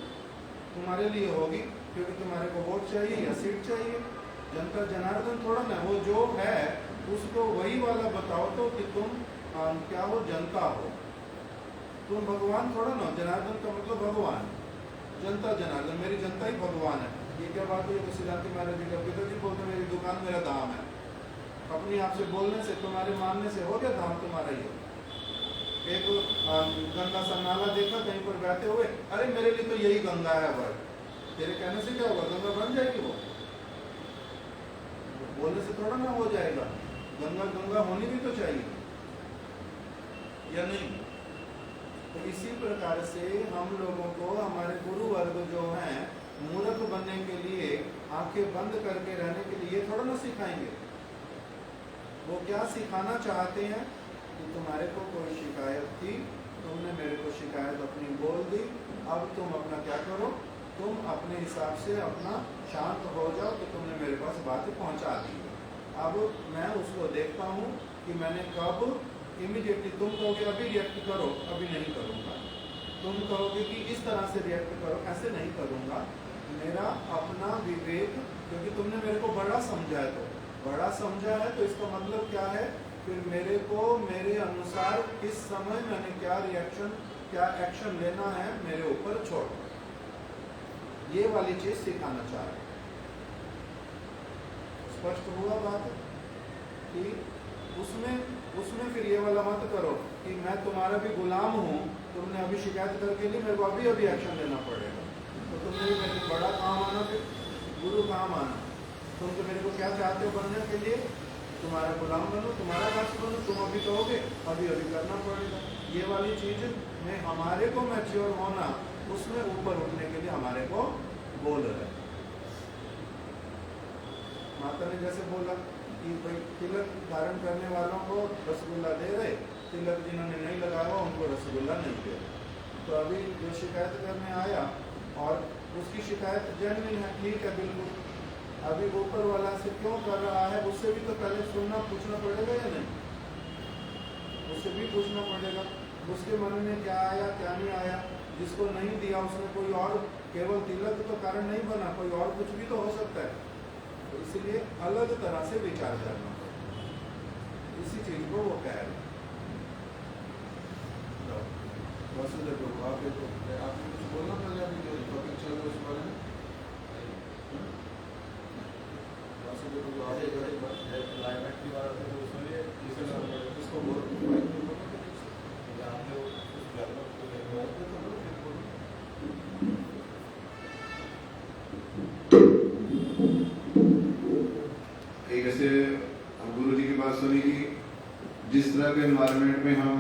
तुम्हारे लिए होगी क्योंकि तुम्हारे को वोट चाहिए या सीट चाहिए। जनता जनार्दन थोड़ा ना, वो जो है उसको वही वाला बताओ तो कि तुम क्या हो, जनता हो। तुम भगवान थोड़ा ना, जनार्दन का मतलब भगवान, जनता जनार्दन, मेरी जनता ही भगवान है। ये क्या बात हुई? तो सिद्धांत महाराज जी का पिताजी बोलते मेरी दुकान मेरा धाम है। अपने आप से बोलने से, तुम्हारे मानने से हो गया धाम तुम्हारा ही। एक गंगा सा नाला देखा कहीं पर बहते हुए, अरे मेरे लिए तो यही गंगा है भाई, तेरे कहने से क्या होगा? गंगा बन जाएगी वो, बोलने से थोड़ा ना हो जाएगा। गंगा गंगा होनी भी तो चाहिए या नहीं? तो इसी प्रकार से हम लोगों को हमारे गुरु वर्ग जो हैं मूर्ख बनने के लिए, आंखें बंद करके रहने के लिए थोड़ा ना सिखाएंगे। वो क्या सिखाना चाहते हैं कि तुम्हारे को कोई शिकायत थी, तुमने मेरे को शिकायत अपनी बोल दी, अब तुम अपना क्या करो, तुम अपने हिसाब से अपना शांत हो जाओ, तो तुमने मेरे पास बात पहुंचा दी। अब मैं उसको देखता हूँ कि मैंने कब इमीडिएटली, तुम कहोगे अभी रिएक्ट करो, अभी नहीं करूँगा। तुम कहोगे कि इस तरह से रिएक्ट करो, ऐसे नहीं करूँगा। मेरा अपना विवेक, क्योंकि तुमने मेरे को बड़ा समझा है, तो बड़ा समझा है तो इसका मतलब क्या है, फिर मेरे को मेरे अनुसार किस समय मैंने क्या रिएक्शन, क्या एक्शन लेना है मेरे ऊपर छोड़। ये वाली चीज सिखाना चाह रहे। स्पष्ट हुआ बात? कि उसमें फिर ये वाला मत करो कि मैं तुम्हारा भी गुलाम हूँ, तुमने अभी शिकायत करके ली, मेरे को अभी अभी एक्शन लेना पड़ेगा। तो तुमने भी मेरे को बड़ा काम आना, फिर गुरु काम आना। तुम तो मेरे को क्या चाहते हो बनने के लिए? तुम्हारा गुलाम बनो, तुम्हारा दास बनो। तुम अभी कहोगे अभी अभी करना पड़ेगा। ये वाली चीज में हमारे को मैच्योर होना, उसमें ऊपर उठने के लिए हमारे को बोल रहे। माता ने जैसे बोला कि भाई तिलक धारण करने वालों को रसगुल्ला दे रहे, तिलक जिन्होंने नहीं लगाया उनको रसगुल्ला नहीं दे रहे। तो अभी जो शिकायत करने आया और उसकी शिकायत जेन्युइन है, ठीक है बिल्कुल, अभी ऊपर वाला से क्यों कर रहा है उससे भी तो पहले सुनना पूछना पड़ेगा या नहीं? उससे भी पूछना पड़ेगा उसके मन में क्या आया क्या नहीं आया। जिसको नहीं दिया उसने कोई और, केवल तिलक तो कारण नहीं बना, कोई और कुछ भी तो हो सकता है। तो इसलिए अलग तरह से विचार करना पड़ेगा। इसी चीज को वो कह रहे हैं। वासुदेव प्रभु, आपने कुछ बोलना पड़ेगा अभी जो टॉपिक चल रहा है उस बारे में? वासुदेव प्रभु आगे क्लाइमेट की बात है, उसमें इसको बोल एक ऐसे गुरु जी की बात सुनी कि जिस तरह के एनवायरनमेंट में हम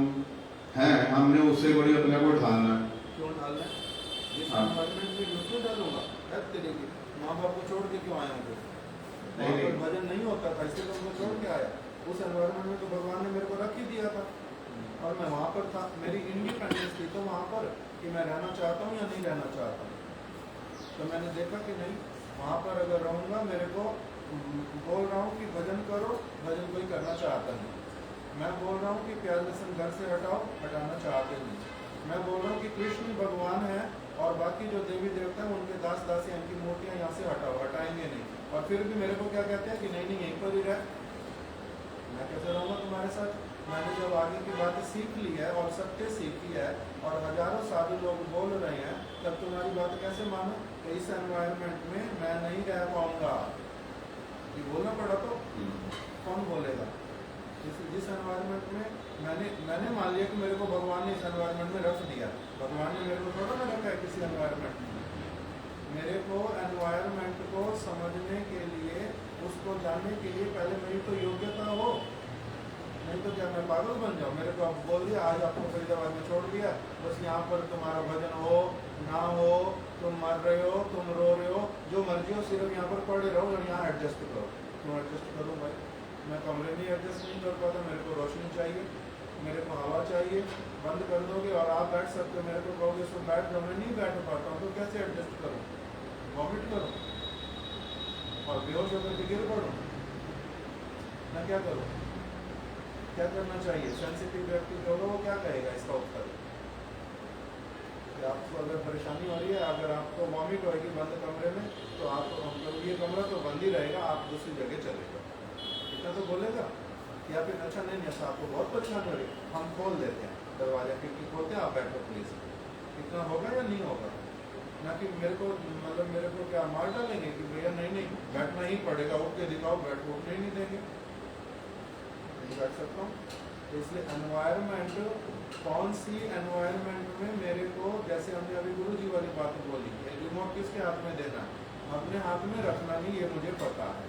हैं, हमने उससे बड़ी अपने को ढालना है। क्यों ढालना है? जिस हाँ। एनवायरनमेंट में उसको डालूंगा, तेरे की माँ बाप को छोड़ के क्यों आया हूँ? नहीं, नहीं। भजन नहीं होता था इसलिए उनको छोड़ के आया। उस एनवायरनमेंट में तो भगवान ने मेरे को रख ही दिया था और मैं वहाँ पर था, मेरी इंडिपेंडेंस थी तो वहाँ पर कि मैं रहना चाहता हूँ या नहीं रहना चाहता हूँ। तो मैंने देखा कि नहीं, वहाँ पर अगर रहूँगा, मेरे को बोल रहा हूँ कि भजन करो, भजन कोई करना चाहता नहीं। मैं बोल रहा हूँ कि प्याज लहसुन घर से हटाओ, हटाना चाहते नहीं। मैं बोल रहा हूँ कि कृष्ण भगवान है और बाकी जो देवी देवता हैं उनके दास दासी उनकी मूर्तियाँ यहाँ से हटाओ, हटाएंगे नहीं। और फिर भी मेरे को क्या कहते हैं कि नहीं नहीं यहीं पर ही रह। मैं कैसे रहूँगा तुम्हारे साथ? मैंने जब आगे की बातें सीख ली है और सत्य सीखी है और हजारों साधु लोग बोल रहे हैं, तब तुम्हारी बात कैसे मानो? तो इस एनवायरनमेंट में मैं नहीं रह पाऊंगा। ये बोलना पड़ा तो कौन बोलेगा? जिस एनवायरनमेंट में मैंने मान लिया कि मेरे को भगवान ने इस एनवायरनमेंट में रख दिया, भगवान ने मेरे को थोड़ा ना रखा है किसी एनवायरनमेंट में। मेरे को एनवायरनमेंट को समझने के लिए, उसको जानने के लिए पहले मेरी तो योग्यता हो, नहीं तो क्या मैं पागल बन जाऊँ? मेरे को अब बोल दिया आज आपको फरीदाबाद में छोड़ दिया, बस यहाँ पर तुम्हारा भजन हो ना हो, तुम मर रहे हो, तुम रो रहे हो, जो मर्जी हो, सिर्फ यहाँ पर पड़े रहो और यहाँ एडजस्ट करो। क्यों एडजस्ट करूँ भाई? मैं कमरे में एडजस्ट नहीं कर पाता, मेरे को रोशनी चाहिए, मेरे को हवा चाहिए। बंद कर दोगे और आप बैठ सकते हो, मेरे को कहोगे सो बैठ जाओ, मैं नहीं बैठ पाता हूँ, तो कैसे एडजस्ट करूँ? वॉमिट करूँ और बेहोश होकर के गिर पड़ूँ? मैं क्या करूँ? क्या करना चाहिए? सेंसिटिव व्यक्ति जो होगा वो क्या कहेगा इसका उत्तर? कि आपको अगर परेशानी हो रही है, अगर आपको वॉमिट होगी बंद कमरे में, तो आप मतलब ये कमरा तो बंद ही रहेगा, आप दूसरी जगह चले जाओ, इतना तो बोलेगा। या फिर अच्छा नहीं ऐसा आपको बहुत परेशानी हो रही है, हम खोल देते हैं दरवाजा, खिड़की खोलते हैं, आप बैठो प्लीज। इतना होगा या नहीं होगा? ना कि मेरे को मतलब मेरे को क्या मार डालेंगे कि भैया नहीं बैठना ही पड़ेगा, उठ के दिखाओ, बैठो, उठने ही नहीं देंगे, नहीं बैठ सकता हूँ। तो इसलिए एनवायरनमेंट, कौन सी एनवायरनमेंट में मेरे को, जैसे हमने अभी गुरु जी वाली बात बोली, रिमोट किसके हाथ में देना है? अपने हाथ में रखना नहीं, ये मुझे पता है।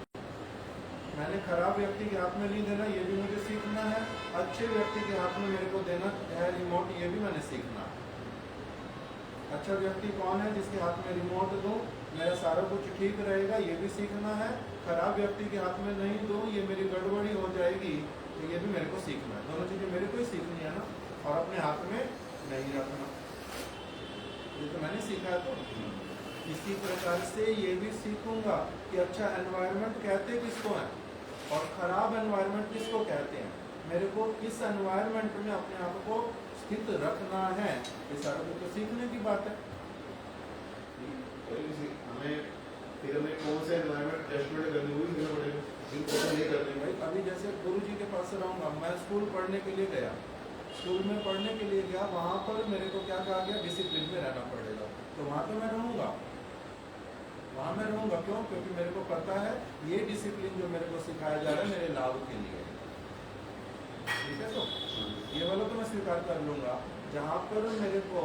मैंने खराब व्यक्ति के हाथ में नहीं देना, ये भी मुझे सीखना है। अच्छे व्यक्ति के हाथ में मेरे को देना है रिमोट, ये भी मैंने सीखना है। अच्छा व्यक्ति कौन है जिसके हाथ में रिमोट दूं, मेरा सारा कुछ ठीक रहेगा, ये भी सीखना है। खराब व्यक्ति के हाथ में नहीं दूं, ये मेरी गड़बड़ी हो जाएगी, तो ये भी मेरे को सीखना है। दोनों चीजें मेरे को ही सीखनी है ना, और अपने हाथ में नहीं रखना, ये तो मैंने सीखा है। तो इसी प्रकार से ये भी सीखूंगा कि अच्छा एनवायरनमेंट कहते किसको है और खराब एनवायरनमेंट किसको कहते हैं। मेरे को इस एनवायरनमेंट में अपने आप को स्थित रखना है, ये सारा कुछ तो सीखने की बात है। हमें कौन से एनवायरनमेंट एडजस्टमेंट करनी हुई फिर पड़ेगा, जिनको नहीं करनी भाई। अभी जैसे गुरु जी के पास रहूँगा, मैं स्कूल पढ़ने के लिए गया, स्कूल में पढ़ने के लिए गया, वहाँ पर मेरे को क्या कहा गया, डिसिप्लिन में रहना पड़ेगा, तो वहाँ पे मैं रहूँगा, वहाँ मैं रहूँगा। क्यों? क्योंकि मेरे को पता है ये डिसिप्लिन जो मेरे को सिखाया जा रहा है मेरे लाभ के लिए, ठीक है। तो ये वाला तो मैं स्वीकार कर लूँगा। जहाँ पर मेरे को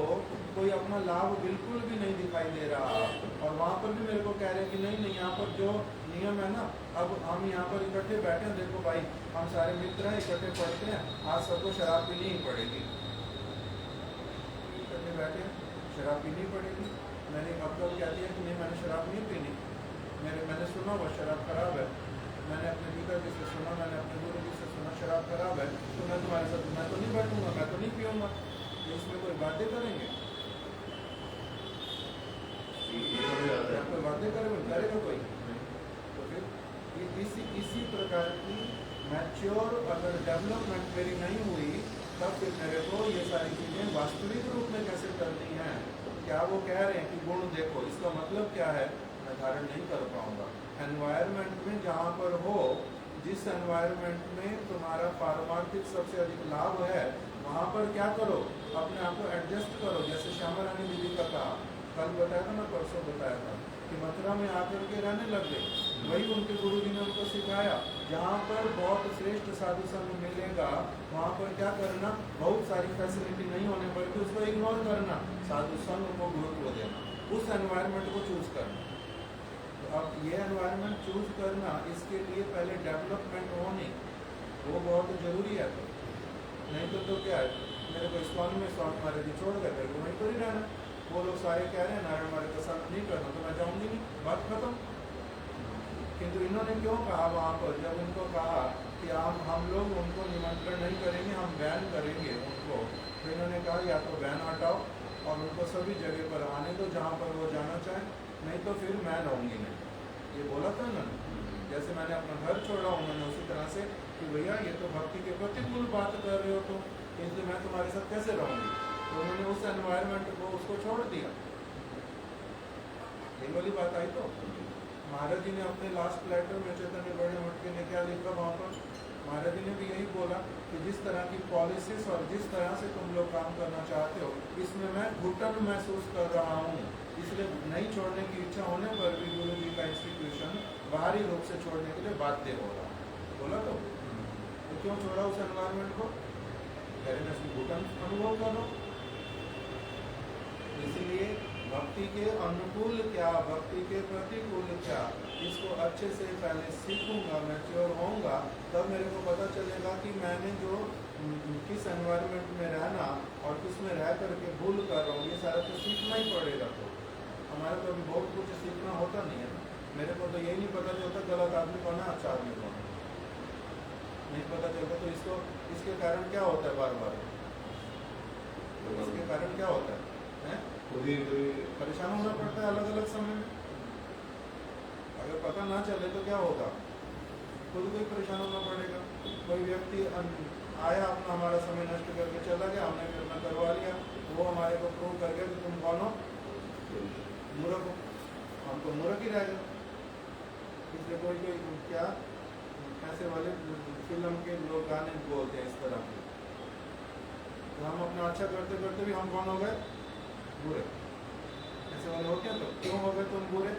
कोई अपना लाभ बिल्कुल भी नहीं दिखाई दे रहा और वहाँ पर भी मेरे को कह रहे हैं कि नहीं यहाँ पर जो नियम है ना, अब हम यहाँ पर इकट्ठे बैठे हैं, देखो भाई हम सारे मित्र हैं, इकट्ठे पढ़ते हैं, आज सबको शराब पीनी ही पड़ेगी, इकट्ठे बैठे हैं, शराब पीनी पड़ेगी। मैंने अब तक कहती है कि नहीं मैंने शराब नहीं पीनी, मैंने सुना वो शराब खराब है, मैंने अपने पिताजी से सुना, मैंने अपने गुरु जी से सुना शराब खराब है, तो मैं तुम्हारे साथ मैं तो नहीं बैठूंगा, मैं तो नहीं पीऊँगा। इसमें कोई बातें करेंगे, कोई बातें करेगा कोई? तो फिर इसी प्रकार की मैच्योर अगर डेवलपमेंट मेरी नहीं हुई, तब फिर मेरे को ये सारी चीज़ें वास्तविक रूप में कैसे करनी है। क्या वो कह रहे हैं कि गुण देखो, इसका मतलब क्या है, मैं धारण नहीं कर पाऊंगा। एनवायरनमेंट में जहाँ पर हो, जिस एनवायरनमेंट में तुम्हारा पारमार्थिक सबसे अधिक लाभ है, वहाँ पर क्या करो, अपने आप को एडजस्ट करो। जैसे श्यामा रानी दीदी का कहा, कल बताया था ना, परसों बताया था कि मथुरा में आकर के रहने लग गए, वही उनके गुरु जी ने उनको सिखाया। जहाँ पर बहुत श्रेष्ठ साधु संग मिलेगा, वहाँ पर क्या करना, बहुत सारी फैसिलिटी नहीं होने पर भी उसको इग्नोर करना, साधु संग को गुरुत्व देना, उस एनवायरनमेंट को चूज करना। तो अब ये एनवायरनमेंट चूज करना, इसके लिए पहले डेवलपमेंट होनी वो बहुत जरूरी है। नहीं तो क्या है, मेरे को इस्कॉन में स्वामी महाराज जी छोड़ गए, मेरे को वहीं पर ही रहना। वो लोग सारे कह रहे हैं नारायण महाराज का साथ नहीं करना, तो मैं जाऊँगी नहीं, बात खत्म। किंतु इन्होंने क्यों कहा वहाँ पर, जब उनको कहा कि हम लोग उनको निमंत्रण नहीं करेंगे, हम बैन करेंगे उनको, तो इन्होंने कहा या तो बैन हटाओ और उनको सभी जगह पर आने दो जहाँ पर वो जाना चाहें, नहीं तो फिर मैं रहूँगी नहीं। ये बोला था उन्होंने। जैसे मैंने अपना घर छोड़ा, उन्होंने उसी तरह से कि भैया ये तो भक्ति के प्रतिकूल बात कर रहे हो तुम, इसलिए मैं तुम्हारे साथ कैसे रहूँगी। तो उन्होंने उस एनवायरनमेंट को उसको छोड़ दिया। ये वाली बात आई। तो महाराज जी ने अपने लास्ट लेटर में चैतन्य बड़े मठ के ने क्या लिखा वहाँ पर, महाराज जी ने भी यही बोला कि जिस तरह की पॉलिसीज और जिस तरह से तुम लोग काम करना चाहते हो, इसमें मैं घुटन महसूस कर रहा हूँ, इसलिए नहीं छोड़ने की इच्छा होने पर भी गुरु जी का इंस्टीट्यूशन बाहरी रूप से छोड़ने के लिए बाध्य हो रहा। बोला तो तो क्यों छोड़ा उस एनवायरनमेंट को? हैप्पीनेस की घुटन अनुभव करो। इसलिए भक्ति के अनुकूल क्या, भक्ति के प्रतिकूल क्या, इसको अच्छे से पहले सीखूंगा, मैच्योर होऊंगा, तब मेरे को पता चलेगा कि मैंने जो किस एनवायरनमेंट में रहना और किस में रह करके भूल कर रहा हूँ, ये सारा तो सीखना ही पड़ेगा। तो हमारे को अभी बहुत कुछ सीखना होता नहीं है ना। मेरे को तो यही नहीं पता चलता गलत आदमी कौन है, अच्छा आदमी कौन है, नहीं पता चलता। तो इसको इसके कारण क्या होता है, बार बार इसके कारण क्या होता है? परेशान होना पड़ता है अलग अलग समय में। अगर पता ना चले तो क्या होगा, खुद को ही परेशान होना पड़ेगा। कोई व्यक्ति आया, अपना हमारा समय नष्ट करके चला गया, हमने भी अपना करवा लिया, वो हमारे को प्रूव कर गया कि तुम कौन हो, मूर्ख हो, हम तो मूर्ख ही रह गए। इसलिए कोई क्या ऐसे वाले फिल्म के लोग गाने बोलते हैं इस तरह के, तो हम अपना अच्छा करते करते भी हम कौन हो गए, बुरे। ऐसे वाले हो क्या? तो क्यों हो गए तुम बुरे?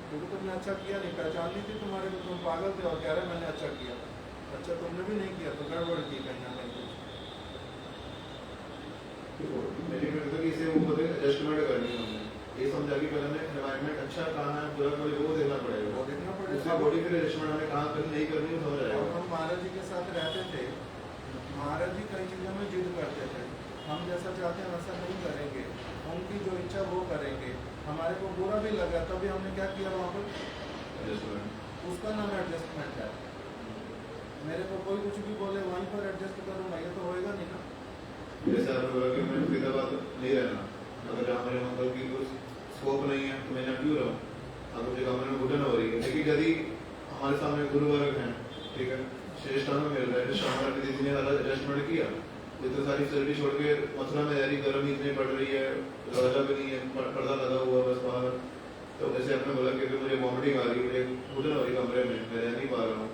क्योंकि तुमने अच्छा किया नहीं, पहचान नहीं थी तुम्हारे को, तुम पागल थे और कह रहे मैंने अच्छा किया। अच्छा तुमने भी नहीं किया, तो गड़बड़ की कहीं ना कहीं। इसे वो बोलते हैं एडजस्टमेंट करनी है हमने, ये समझा कि पहले हमें एनवायरनमेंट अच्छा कहाँ है, पूरा वो देखना पड़ेगा, वो देखना पड़ेगा। उससे बॉडी फिर एडजस्टमेंट हमें कहाँ करनी नहीं करनी वो समझ आएगा। हम महाराज जी के साथ रहते थे, महाराज जी कई चीज़ों में जिद करते थे, हम जैसा चाहते हैं वैसा नहीं करेंगे, उनकी जो इच्छा वो करेंगे। हमारे को बुरा भी लगा तभी तो हमने क्या किया वहाँ पर, एडजस्टमेंट। उसका नाम एडजस्टमेंट है। मेरे को कोई कुछ भी बोले वहीं पर एडजस्ट करूँगा, ये तो होएगा नहीं ना। जैसे आपने बोला कि मैं फरीदाबाद नहीं रहना, अगर जहाँ मेरे मंगल की कुछ स्कोप नहीं है तो मैं यहाँ क्यों रहूँ, अगर मुझे काम में घुटन हो रही है। लेकिन यदि हमारे सामने गुरु वर्ग हैं, ठीक है, श्रेष्ठान में मिल रहा है, शाम दीदी ने एडजस्टमेंट किया, इतनी सारी फैसिलिटी छोड़ के मथुरा में रह रही, गर्मी इतनी पड़ रही है, दरवाजा भी नहीं है, पर्दा लगा हुआ बस बाहर, तो जैसे आपने बोला कि मुझे वॉमिटिंग आ रही है, घुटन हो रही कमरे में, मैं रह नहीं पा रहा हूँ,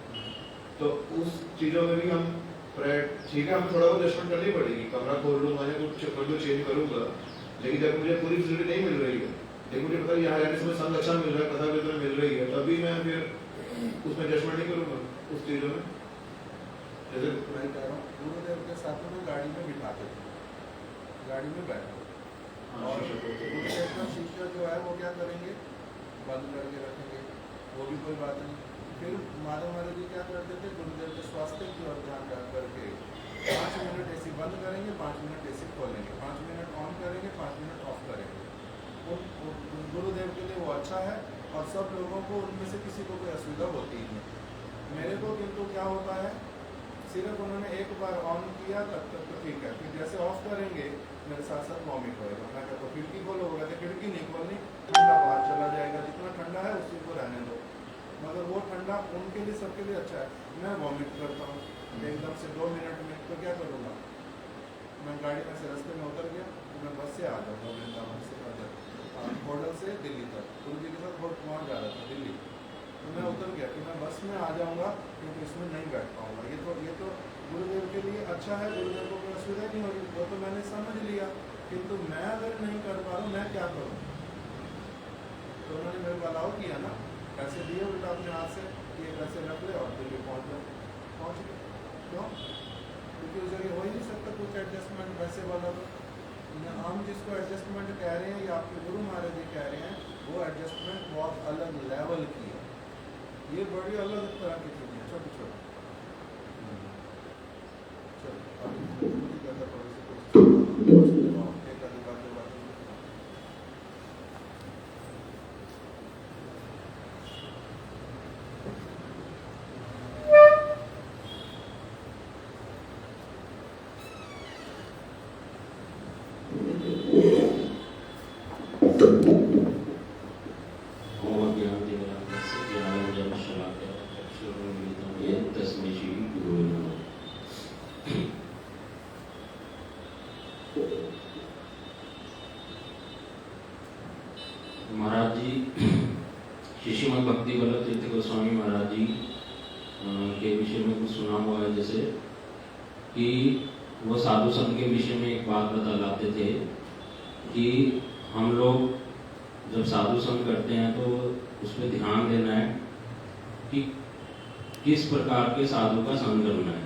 तो उस चीज़ों में भी हम ठीक है, हमें थोड़ा बहुत एडजस्टमेंट करनी पड़ेगी, कमरा खोल लूँ, मैंने कुछ कर लो चेंज करूँगा। लेकिन जब मुझे पूरी फैसिलिटी नहीं मिल रही है, लेकिन मुझे पता है यहाँ रहने से मुझे संग अच्छा मिल रहा है, कथा कीर्तन मिल रही है, तभी मैं फिर उसमें एडजस्टमेंट नहीं करूँगा उस चीज़ों में। जैसे मैं कह रहा हूँ गुरुदेव के साथ में गाड़ी में बिठाते थे, गाड़ी में बैठो, और गुरुदेव का शिष्य जो है वो क्या करेंगे, बंद करके रखेंगे, वो भी कोई बात नहीं। फिर माधव जी क्या करते थे, गुरुदेव के स्वास्थ्य की ओर ध्यान रख करके 5 मिनट एसी बंद करेंगे, 5 मिनट एसी खोलेंगे, 5 मिनट ऑन करेंगे, 5 मिनट ऑफ करेंगे। गुरुदेव के लिए वो अच्छा है, और सब लोगों को उनमें से किसी को कोई असुविधा होती ही नहीं। मेरे को किंतु क्या होता है, सिर्फ उन्होंने एक बार ऑन किया तब तक तो ठीक है, फिर जैसे ऑफ करेंगे मेरे साथ साथ वॉमिट होएगा। मैं कहता खिड़की खोलो, होगा तो खिड़की नहीं खोलनी, ठंडा बाहर चला जाएगा, जितना ठंडा है उसी को रहने दो। मगर वो ठंडा उनके लिए सबके लिए अच्छा है। मैं वॉमिट करता हूँ एकदम से 2 मिनट में, तो क्या करूँगा, मैं गाड़ी में से रास्ते में उतर गया, तो मैं बस से आ जाऊँगा वृंदावन से होटल से दिल्ली तक, गुरु जी के साथ वहाँ जा रहा था दिल्ली, तो मैं उतर गया कि मैं बस में आ जाऊँगा क्योंकि इसमें नहीं बैठ पाऊँगा। ये तो गुरुदेव के लिए अच्छा है, गुरुदेव को कोई असुविधा नहीं होगी, वो तो मैंने समझ लिया। किंतु मैं अगर नहीं कर पा रहा हूँ, मैं क्या करूँ? तो उन्होंने मेरे को अलाउ किया ना, पैसे दिए उल्टा अपने हाथ से, ये पैसे रख ले और दिल्ली पहुँच गए। क्यों? क्योंकि उस जगह हो ही नहीं सकता कुछ एडजस्टमेंट वैसे वाला। तो हम जिसको एडजस्टमेंट कह रहे हैं या आपके गुरु महाराज जी कह रहे हैं, वो एडजस्टमेंट बहुत अलग लेवल की है। ये बड़ी अलग तरह की चीज़ें हैं, छोटी छोटी। महाराज जी श्रीमद् भक्ति वल्लभ तीर्थ गोस्वामी महाराज जी के विषय में कुछ सुना हुआ है, जैसे कि वो साधु संघ के विषय में एक बात बतलाते थे कि हम लोग जब साधु संघ करते हैं तो उस पर ध्यान देना है कि किस प्रकार के साधु का संग करना है।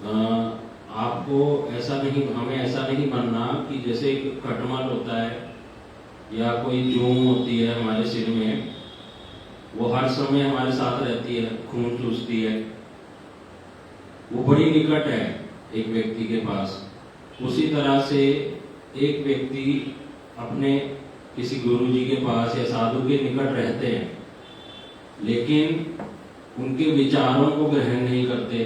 आपको ऐसा नहीं, हमें ऐसा नहीं बनना कि जैसे एक खटमल होता है या कोई जूम होती है हमारे सिर में, वो हर समय हमारे साथ रहती है, खून चूसती है, वो बड़ी निकट है एक व्यक्ति के पास। उसी तरह से एक व्यक्ति अपने किसी गुरु जी के पास या साधु के निकट रहते हैं, लेकिन उनके विचारों को ग्रहण नहीं करते।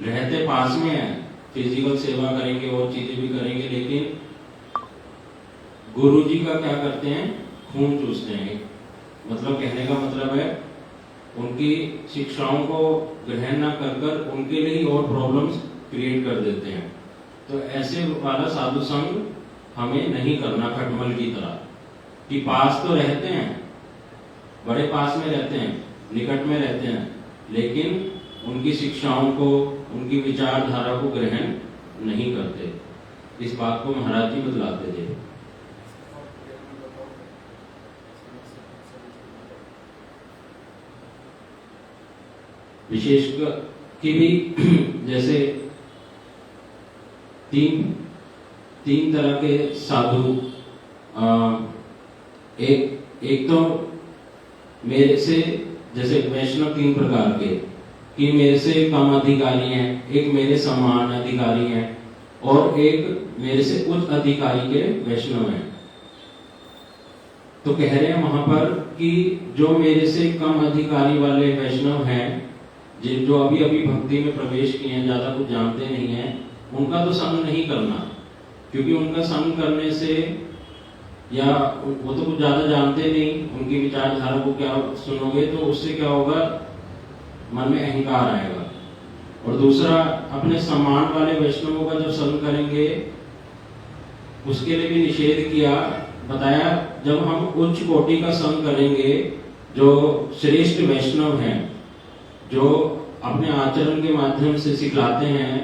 रहते पास में है, फिजिकल सेवा करेंगे और चीजें भी करेंगे, लेकिन गुरु जी का क्या करते हैं, खून चूसते हैं। मतलब कहने का मतलब है उनकी शिक्षाओं को ग्रहण न कर कर उनके लिए और प्रॉब्लम्स क्रिएट कर देते हैं। तो ऐसे वाला साधु संग हमें नहीं करना खटमल की तरह, कि पास तो रहते हैं, बड़े पास में रहते हैं, निकट में रहते हैं, लेकिन उनकी शिक्षाओं को, उनकी विचारधारा को ग्रहण नहीं करते। इस बात को महाराज जी बतलाते थे। विशेष कि भी जैसे तीन तरह के साधु, एक तो मेरे से, जैसे वैष्णव 3 प्रकार के, कि मेरे से कम अधिकारी हैं, एक मेरे समान अधिकारी हैं, और एक मेरे से उच्च अधिकारी के वैष्णव हैं। तो कह रहे हैं वहां पर कि जो मेरे से कम अधिकारी वाले वैष्णव हैं, जो अभी अभी भक्ति में प्रवेश किए हैं, ज्यादा कुछ जानते नहीं हैं, उनका तो संग नहीं करना, क्योंकि उनका संग करने से, या वो तो कुछ ज्यादा जानते नहीं, उनकी विचारधारा को क्या सुनोगे तो उससे क्या होगा, मन में अहंकार आएगा। और दूसरा, अपने समान वाले वैष्णवों का जब संग करेंगे, उसके लिए भी निषेध किया, बताया जब हम उच्च कोटि का संग करेंगे, जो श्रेष्ठ वैष्णव हैं, जो अपने आचरण के माध्यम से सिखलाते हैं,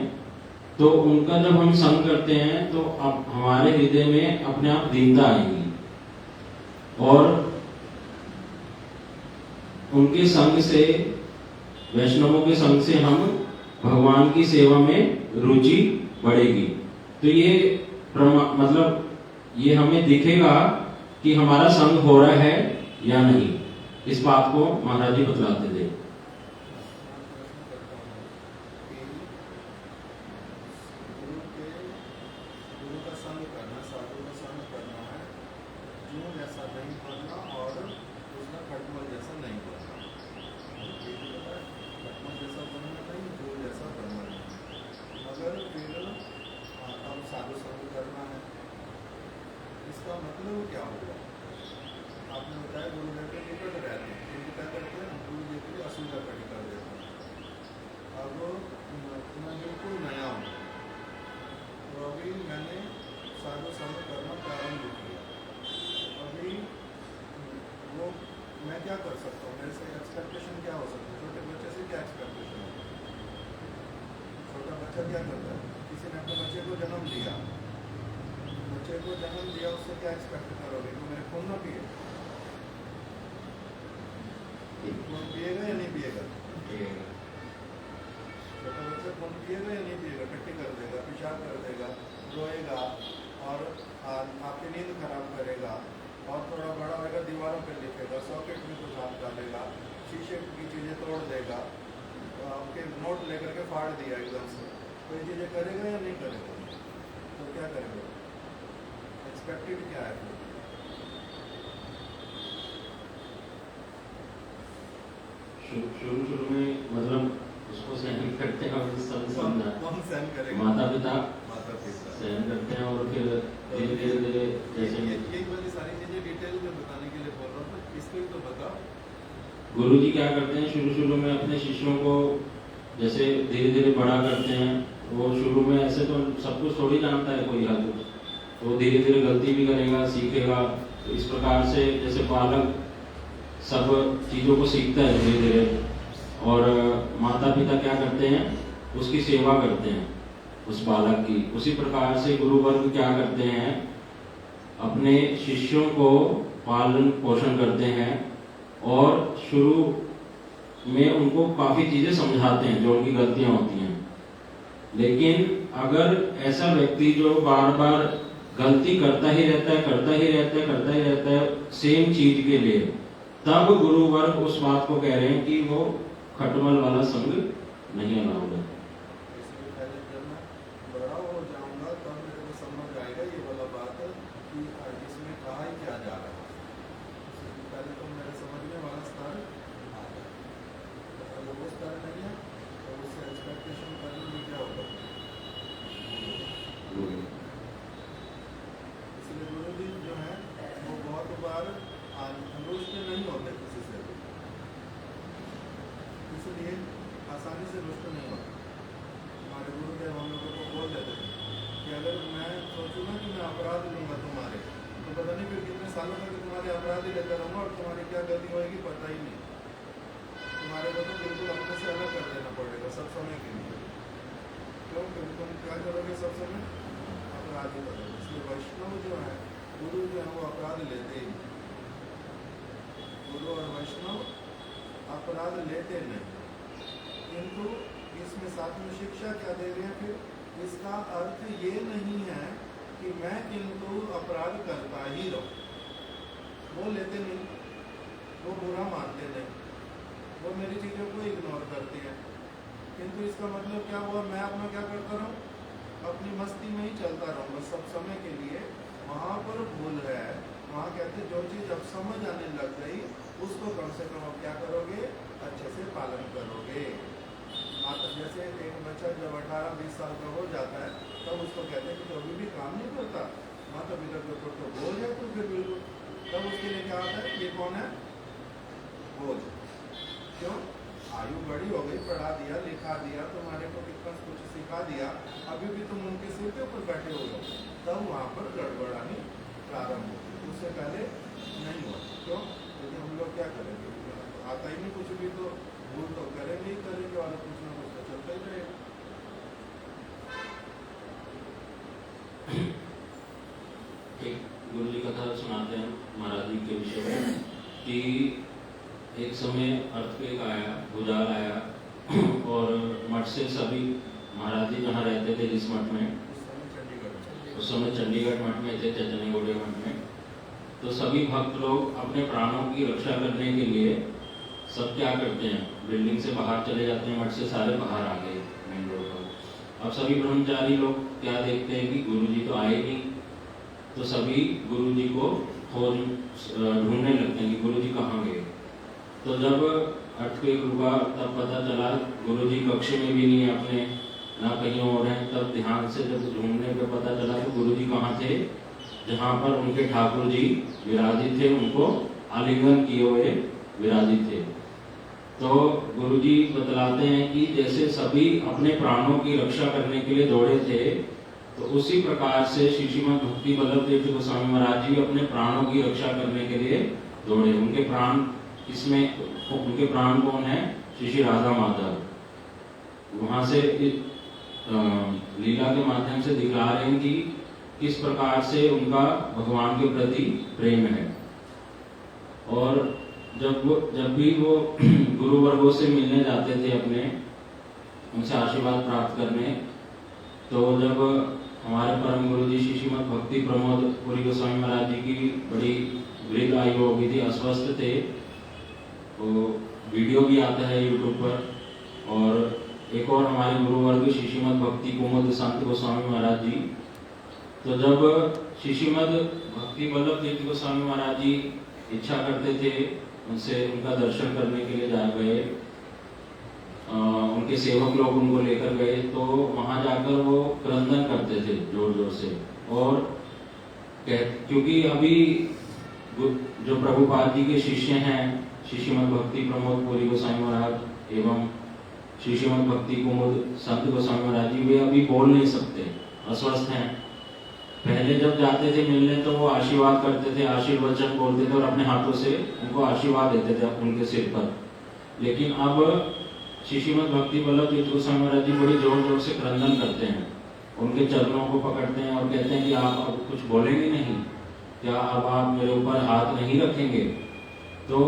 तो उनका जब हम संग करते हैं तो अब हमारे हृदय में अपने आप दीनता आएगी, और उनके संग से, वैष्णवों के संग से हम भगवान की सेवा में रुचि बढ़ेगी। तो ये मतलब ये हमें दिखेगा कि हमारा संग हो रहा है या नहीं। इस बात को महाराज जी बतलाते थे। गुरु का संग करना, साधु का संग करना है, जूं जैसा नहीं बनना और उसका खटमल जैसा नहीं बनना। खटमल जैसा बनना नहीं, जूं जैसा बनना नहीं। मगर फिर अब साधु संग करना है, इसका मतलब क्या होगा? आपने बताया गुरु जी के निकट रहते हैं, क्योंकि क्या करते हैं, गुरु जी के लिए असुविधा खड़ी कर देते हैं। अब मैं बिल्कुल नया हूँ, तो अभी मैंने साधु संग करना प्रारंभ किया। अभी वो मैं क्या कर सकता हूँ, मेरे से एक्सपेक्टेशन क्या हो सकता है? छोटे बच्चे से क्या एक्सपेक्टेशन है? छोटा बच्चा क्या करता है? किसी ने अपने बच्चे को जन्म दिया, उससे क्या एक्सपेक्ट करोगे? तो मेरे खून ना पिए, खून पिएगा या नहीं पिएगा? छोटा बच्चा खून पिएगा या नहीं पिएगा? टट्टी कर देगा, पेशाब कर देगा, रोएगा, और आपकी नींद खराब करेगा, और थोड़ा बड़ा होगा दीवारों पे लिखेगा, सॉकेट में कुछ हाथ डालेगा, शीशे की चीज़ें तोड़ देगा, तो आपके नोट लेकर के फाड़ दिया एकदम से। तो ये चीज़ें करेगा या नहीं करेगा? तो क्या करेगा? एक्सपेक्टेड क्या है? शुरू में मतलब उसको सहन करते हैं, और सब समझा कौन सहन करेगा? माता पिता माता-पिता सहन करते हैं, और फिर धीरे धीरे जैसे ये वाली सारी चीजें डिटेल में बताने के लिए बोल रहा हूँ, तो इसको तो बताओ। गुरु जी क्या करते हैं, शुरू में अपने शिष्यों को जैसे धीरे धीरे बड़ा करते हैं। वो शुरू में ऐसे तो सब कुछ थोड़ी जानता है कोई हद, तो धीरे धीरे गलती भी करेगा, सीखेगा। तो इस प्रकार से जैसे बालक सब चीज़ों को सीखता है धीरे धीरे, और माता पिता क्या करते हैं, उसकी सेवा करते हैं उस बालक की। उसी प्रकार से गुरु वर्ग क्या करते हैं, अपने शिष्यों को पालन पोषण करते हैं, और शुरू में उनको काफ़ी चीज़ें समझाते हैं जो उनकी गलतियाँ होती हैं। लेकिन अगर ऐसा व्यक्ति जो बार बार गलती करता ही रहता है सेम चीज के लिए, तब गुरु वर्ग उस बात को कह रहे हैं कि वो खटमल वाला संग नहीं अलाउड है। इसलिए पहले जब मैं बड़ा हो जाऊंगा तब मेरे को समझ आएगा ये वाला बात कि इसमें कहा ही क्या जा रहा है। इसलिए पहले तो मेरे समझने वाला स्तर आ जाए, अगर वो स्तर नहीं है तो उससे एक्सपेक्टेशन करने में क्या होगा। इसलिए गुरु जी जो है वो बहुत बार रुष्ट नहीं होते किसी से भी, इसलिए आसानी से रुष्ट नहीं होते। हमारे गुरुदेव हम लोगों को बोल देते थे कि अगर मैं सोचूं ना कि मैं अपराध लूँगा तुम्हारे, तो पता नहीं फिर कितने सालों तक तुम्हारे अपराध ही लेता रहूँगा और तुम्हारी क्या गलती होगी पता ही नहीं। तुम्हारे को तो बिल्कुल अपने से अलग कर देना पड़ेगा सब समय के लिए। क्यों? क्योंकि तुम क्या करोगे सब समय? अपराध ही करोगे। इसलिए वैष्णव जो है, गुरु जो है वो अपराध लेते ही, गुरु और वैष्णव अपराध लेते नहीं। किंतु इसमें साथ में शिक्षा क्या दे रहे हैं, फिर इसका अर्थ ये नहीं है कि मैं किंतु अपराध करता ही रहूं। वो लेते नहीं, वो बुरा मानते नहीं, वो मेरी चीज़ों को इग्नोर करते हैं। किंतु इसका मतलब क्या हुआ, मैं अपना क्या करता रहूं, अपनी मस्ती में ही चलता रहूं बस सब समय के लिए। वहाँ पर भूल है। वहाँ कहते जो चीज़ अब समझ आने लग गई उसको कम से कम अब क्या करोगे, अच्छे से पालन करोगे। जैसे एक बच्चा जब 18-20 साल का हो जाता है तब उसको कहते हैं कि तो अभी भी काम नहीं करता, माँ तभी तक तो बोझ है तो फिर बिल्कुल, तब उसके लिए क्या आता है, ये कौन है, बोझ। क्यों? आयु बड़ी हो गई, पढ़ा दिया लिखा दिया, तुम्हारे को कितना कुछ सिखा दिया, अभी भी तुम उनके सिर के ऊपर बैठे हो गए, तब वहाँ पर गड़बड़ानी प्रारंभ होती। उससे पहले नहीं होती। क्यों? क्योंकि हम लोग क्या करेंगे, आता ही नहीं कुछ भी, तो भूल तो करेंगे ही करेंगे और कुछ ना कुछ तो चलता ही रहेगा। एक गुरु जी कथा सुनाते हैं महाराज जी के विषय में कि एक समय अर्थक्वेक आया, भूचाल आया और मठ से सभी, महाराज जी जहाँ रहते थे जिस मठ में, उस समय चंडीगढ़ मठ में थे, चैतन्य गौड़िया मठ में, तो सभी भक्त लोग अपने प्राणों की रक्षा करने के लिए सब क्या करते हैं, बिल्डिंग से बाहर चले जाते हैं, मठ से सारे बाहर आ गए मेन रोड पर। अब सभी ब्रह्मचारी लोग क्या देखते हैं कि गुरुजी तो आए नहीं, तो सभी गुरुजी को खोज ढूंढने लगते हैं कि गुरुजी कहाँ गए। तो जब अर्थक्वेक रुका तब पता चला गुरुजी कक्ष में भी नहीं है अपने, ना कहीं और हैं। तब ध्यान से जब ढूंढने पे पता चला कि गुरुजी कहाँ थे, जहाँ पर उनके ठाकुर जी विराजित थे, उनको आलिंगन किए हुए विराजित थे। तो गुरुजी बतलाते हैं कि जैसे सभी अपने प्राणों की रक्षा करने के लिए दौड़े थे, तो उसी प्रकार से श्रीमद् भक्ति वल्लभ तीर्थ गोस्वामी महाराज जी अपने प्राणों की रक्षा करने के लिए दौड़े। उनके प्राण इसमें, उनके प्राण कौन है, श्री राधा माधव। वहां से लीला के माध्यम से दिखला रहे हैं कि किस प्रकार से उनका भगवान के प्रति प्रेम है। और जब भी वो गुरु वर्गों से मिलने जाते थे अपने, उनसे आशीर्वाद प्राप्त करने, तो जब हमारे परम गुरु जी श्रीमद् भक्ति प्रमोद पुरी गोस्वामी महाराज जी की बड़ी वृद्ध आयु हो गई थी, अस्वस्थ थे, तो वीडियो भी आता है यूट्यूब पर। और एक और हमारे गुरु वर्ग श्रीमद् भक्ति कुमुद संत गोस्वामी महाराज जी, तो जब श्रीमद् भक्ति वल्लभ तीर्थ गोस्वामी महाराज जी इच्छा करते थे उनसे उनका दर्शन करने के लिए जा गए, उनके सेवक लोग उनको लेकर गए, तो वहां जाकर वो क्रंदन करते थे जोर जोर से। और क्योंकि अभी जो प्रभुपाद जी के शिष्य हैं, श्रीमद् भक्ति प्रमोद पुरी गोस्वामी महाराज एवं श्रीमद् भक्ति कुमुद संत गोस्वामी महाराज जी, वे अभी बोल नहीं सकते, अस्वस्थ हैं। पहले जब जाते थे मिलने तो वो आशीर्वाद करते थे, आशीर्वचन बोलते थे और अपने हाथों से उनको आशीर्वाद देते थे उनके सिर पर। लेकिन अब श्रीमद् भक्ति वल्लभ तीर्थ गोस्वामी महाराज जी बड़ी जोर जोर से क्रंदन करते हैं, उनके चरणों को पकड़ते हैं और कहते हैं कि आप अब कुछ बोलेंगे नहीं क्या, अब आप मेरे ऊपर हाथ नहीं रखेंगे। तो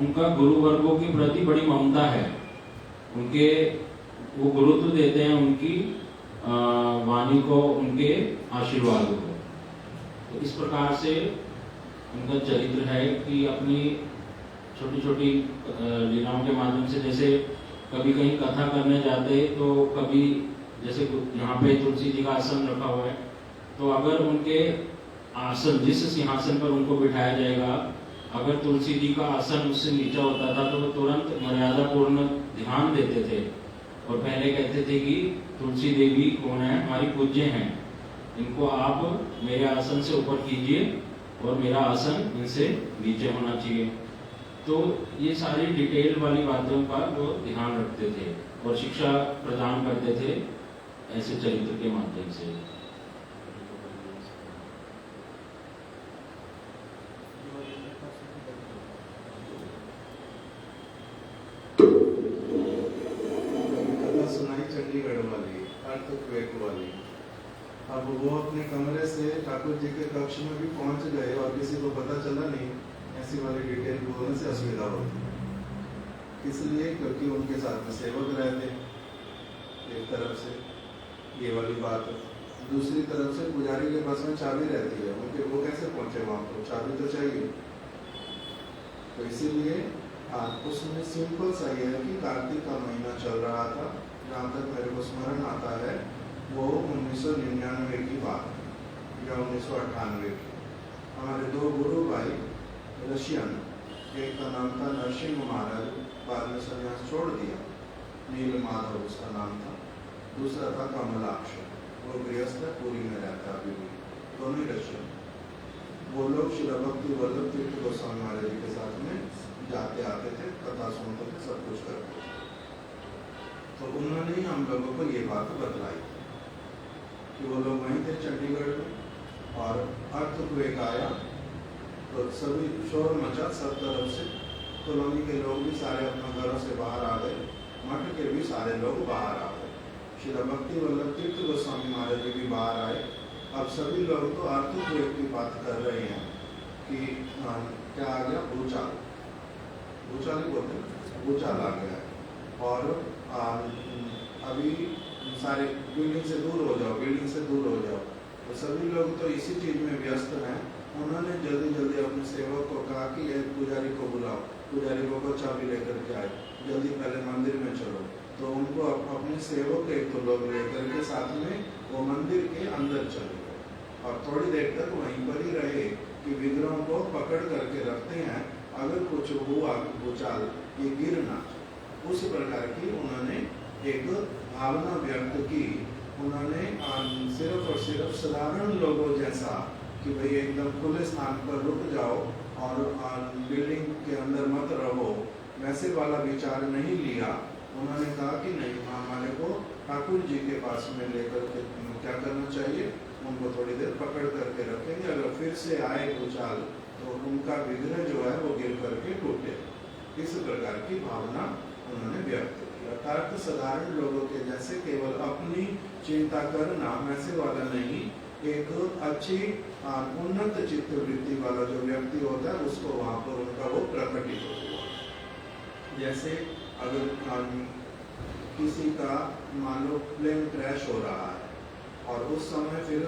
उनका गुरु वर्गों के प्रति बड़ी ममता है, उनके वो गुरुत्व देते हैं उनकी वाणी को, उनके आशीर्वाद को। तो इस प्रकार से उनका चरित्र है कि अपनी छोटी छोटी लीलाओं के माध्यम से, जैसे कभी कहीं कथा करने जाते तो कभी जैसे यहाँ पे तुलसी जी का आसन रखा हुआ है, तो अगर उनके आसन, जिस सिंहासन पर उनको बिठाया जाएगा, अगर तुलसी जी का आसन उससे नीचा होता था तो वो तुरंत मर्यादा पूर्ण ध्यान देते थे और पहले कहते थे कि तुलसी देवी कौन है, हमारी पूज्य हैं, इनको आप मेरे आसन से ऊपर कीजिए और मेरा आसन इनसे नीचे होना चाहिए। तो ये सारी डिटेल वाली बातों का वो ध्यान रखते थे और शिक्षा प्रदान करते थे ऐसे चरित्र के माध्यम से। कथा सुनाई चंडीगढ़ वाली, अर्थक्वेक वाली। अब वो अपने कमरे से ठाकुर जी के कक्ष में भी पहुंच गए और किसी को पता चला नहीं, ऐसी वाली डिटेल बोलने से असुविधा होती, इसलिए क्योंकि उनके साथ में सेवक रहते, एक तरफ से ये वाली बात, दूसरी तरफ से पुजारी के पास में चाबी रहती है, उनके वो कैसे पहुंचे वहां पर, चाबी तो चाहिए। तो इसीलिए उसमें सिंपल सा ये है कि कार्तिक का महीना चल रहा था, जहाँ तक मेरे को स्मरण आता है वो 1999 की बात या 1998 की। हमारे दो गुरु भाई रशियन, एक का नाम था नरसिंह महाराज, बाद में संन्यास छोड़ दिया, नील माधव उसका नाम था, दूसरा था कमलाक्ष, वो गृहस्थ पुरी में रहता अभी भी, दोनों ही रशियन। वो लोग श्री भक्ति वल्लभ तीर्थ गोस्वामी महाराज जी के साथ में जाते आते थे, कथा सुनते थे, सब कुछ करते थे। तो उन्होंने ही हम लोगों को ये बात बतलाई कि वो लोग वहीं थे चंडीगढ़ में और अर्थक्वेक आया तो सभी शोर मचा सब तरफ से, कॉलोनी के लोग भी सारे अपने घरों से बाहर आ गए, मठ के भी सारे लोग बाहर आ गए, श्री भक्ति वल्लभ तीर्थ गोस्वामी महाराज जी भी बाहर आए। अब सभी लोग तो अर्थक्वेक की बात कर रहे हैं कि क्या आ गया, भूचाल, भूचाल ही बोलते हैं, भूचाल आ गया है और अभी सारे बिल्डिंग से दूर हो जाओ, बिल्डिंग से दूर हो जाओ। तो सभी लोग तो इसी चीज में व्यस्त हैं। उन्होंने जल्दी जल्दी अपने सेवक को कहा कि ये पुजारी को बुलाओ, पुजारी को चाबी लेकर के आए, जल्दी पहले मंदिर में चलो। तो उनको अपने सेवक एक तो लोग लेकर के साथ में वो मंदिर के अंदर चले गए और थोड़ी देर तक वहीं पर ही रहे कि विग्रहों को पकड़ करके रखते हैं, अगर कुछ हुआ भूचाल ये गिर ना, उस प्रकार की उन्होंने एक भावना व्यक्त की। उन्होंने सिर्फ और सिर्फ साधारण लोगों जैसा कि भाई एकदम खुले स्थान पर रुक जाओ और बिल्डिंग के अंदर मत रहो, वैसे वाला विचार नहीं लिया। उन्होंने कहा कि नहीं, हमारे को ठाकुर जी के पास में लेकर के क्या करना चाहिए, उनको थोड़ी देर पकड़ करके रखेंगे, अगर फिर से आए भूचाल तो उनका विग्रह जो है वो गिर करके टूटे। इस प्रकार की भावना उन्होंने व्यक्त की। अर्थात साधारण लोगों के जैसे केवल अपनी चिंता करना वैसे वाला नहीं, एक अच्छी उन्नत चित्त वृत्ति वाला जो व्यक्ति होता है उसको वहां पर उनका वो प्रकटित हुआ। जैसे अगर किसी का मान लो प्लेन क्रैश हो रहा है और उस समय फिर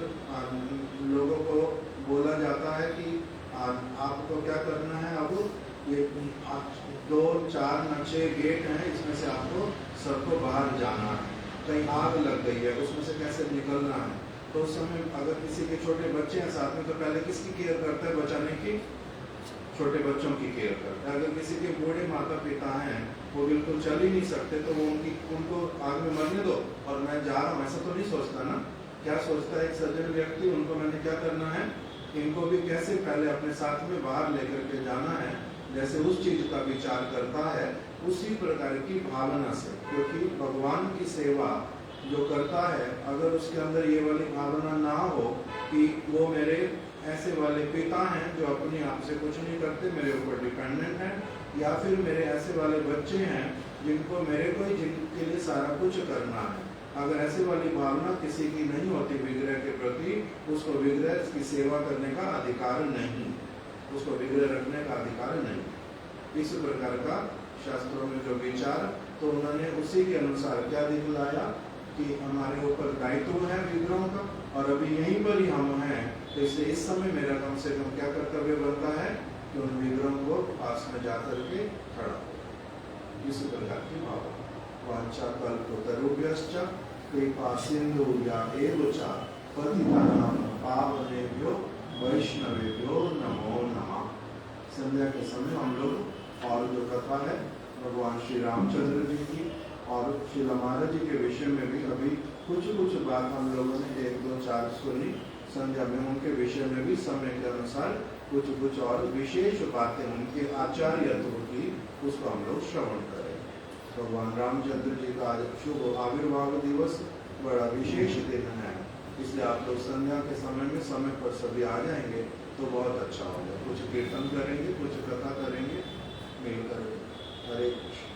लोगों को बोला जाता है कि आपको क्या करना है, अब ये 2, 4 न 6 गेट हैं, इसमें से आपको सबको बाहर जाना है, कहीं आग लग गई है उसमें से कैसे निकलना है। तो उस समय अगर किसी के छोटे बच्चे हैं साथ में तो पहले किसकी केयर करता है, बचाने की, छोटे बच्चों की केयर करता है। अगर किसी के बूढ़े माता पिता हैं वो बिल्कुल चल ही नहीं सकते तो वो उनको आग में मरने दो और मैं जा रहा हूँ, ऐसा तो नहीं सोचता ना। क्या सोचता है एक सज्जन व्यक्ति, उनको मैंने क्या करना है, इनको भी कैसे पहले अपने साथ में बाहर लेकर के जाना है, जैसे उस चीज का विचार करता है उसी प्रकार की भावना से। क्योंकि भगवान की सेवा जो करता है अगर उसके अंदर ये वाली भावना ना हो कि वो मेरे ऐसे वाले पिता हैं जो अपने आप से कुछ नहीं करते, मेरे ऊपर डिपेंडेंट हैं, या फिर मेरे ऐसे वाले बच्चे हैं जिनको मेरे को ही जिनके लिए सारा कुछ करना है, अगर ऐसे वाली भावना किसी की नहीं होती विग्रह के प्रति, उसको विग्रह की सेवा करने का अधिकार नहीं, उसको विग्रह रखने का अधिकार नहीं। इस प्रकार का शास्त्रों में जो विचार, तो उन्होंने उसी के अनुसार क्या दिखलाया कि हमारे ऊपर दायित्व है विग्रहों का, और अभी यहीं पर ही हम हैं, तो इसलिए इस समय मेरा कम से कम क्या कर्तव्य बनता है कि उन विग्रहों को पास में जाकर के खड़ा हो। इस प्रकार की भावना। वांछा कल्पतरुभ्यश्च कृपा सिंधु या एवचा पतितानां पावनेभ्यो वैष्णवेभ्यो नमो नमः। संध्या के समय हम लोग और जो कथा है भगवान श्री रामचंद्र जी की और श्री महाराज जी के विषय में भी अभी कुछ बात हम लोगों ने 1, 2, 4 सुनी। संध्या में उनके विषय में भी समय के अनुसार कुछ और विशेष बातें उनके आचार्यत्व की उसको हम लोग श्रवण करें। भगवान रामचंद्र जी का आज शुभ आविर्भाव दिवस बड़ा विशेष दिन है, इसलिए आप लोग संध्या के समय में समय पर सभी आ जाएंगे तो बहुत अच्छा होगा। कुछ कीर्तन करेंगे, कुछ कथा करेंगे मिलकर। हरे कृष्ण।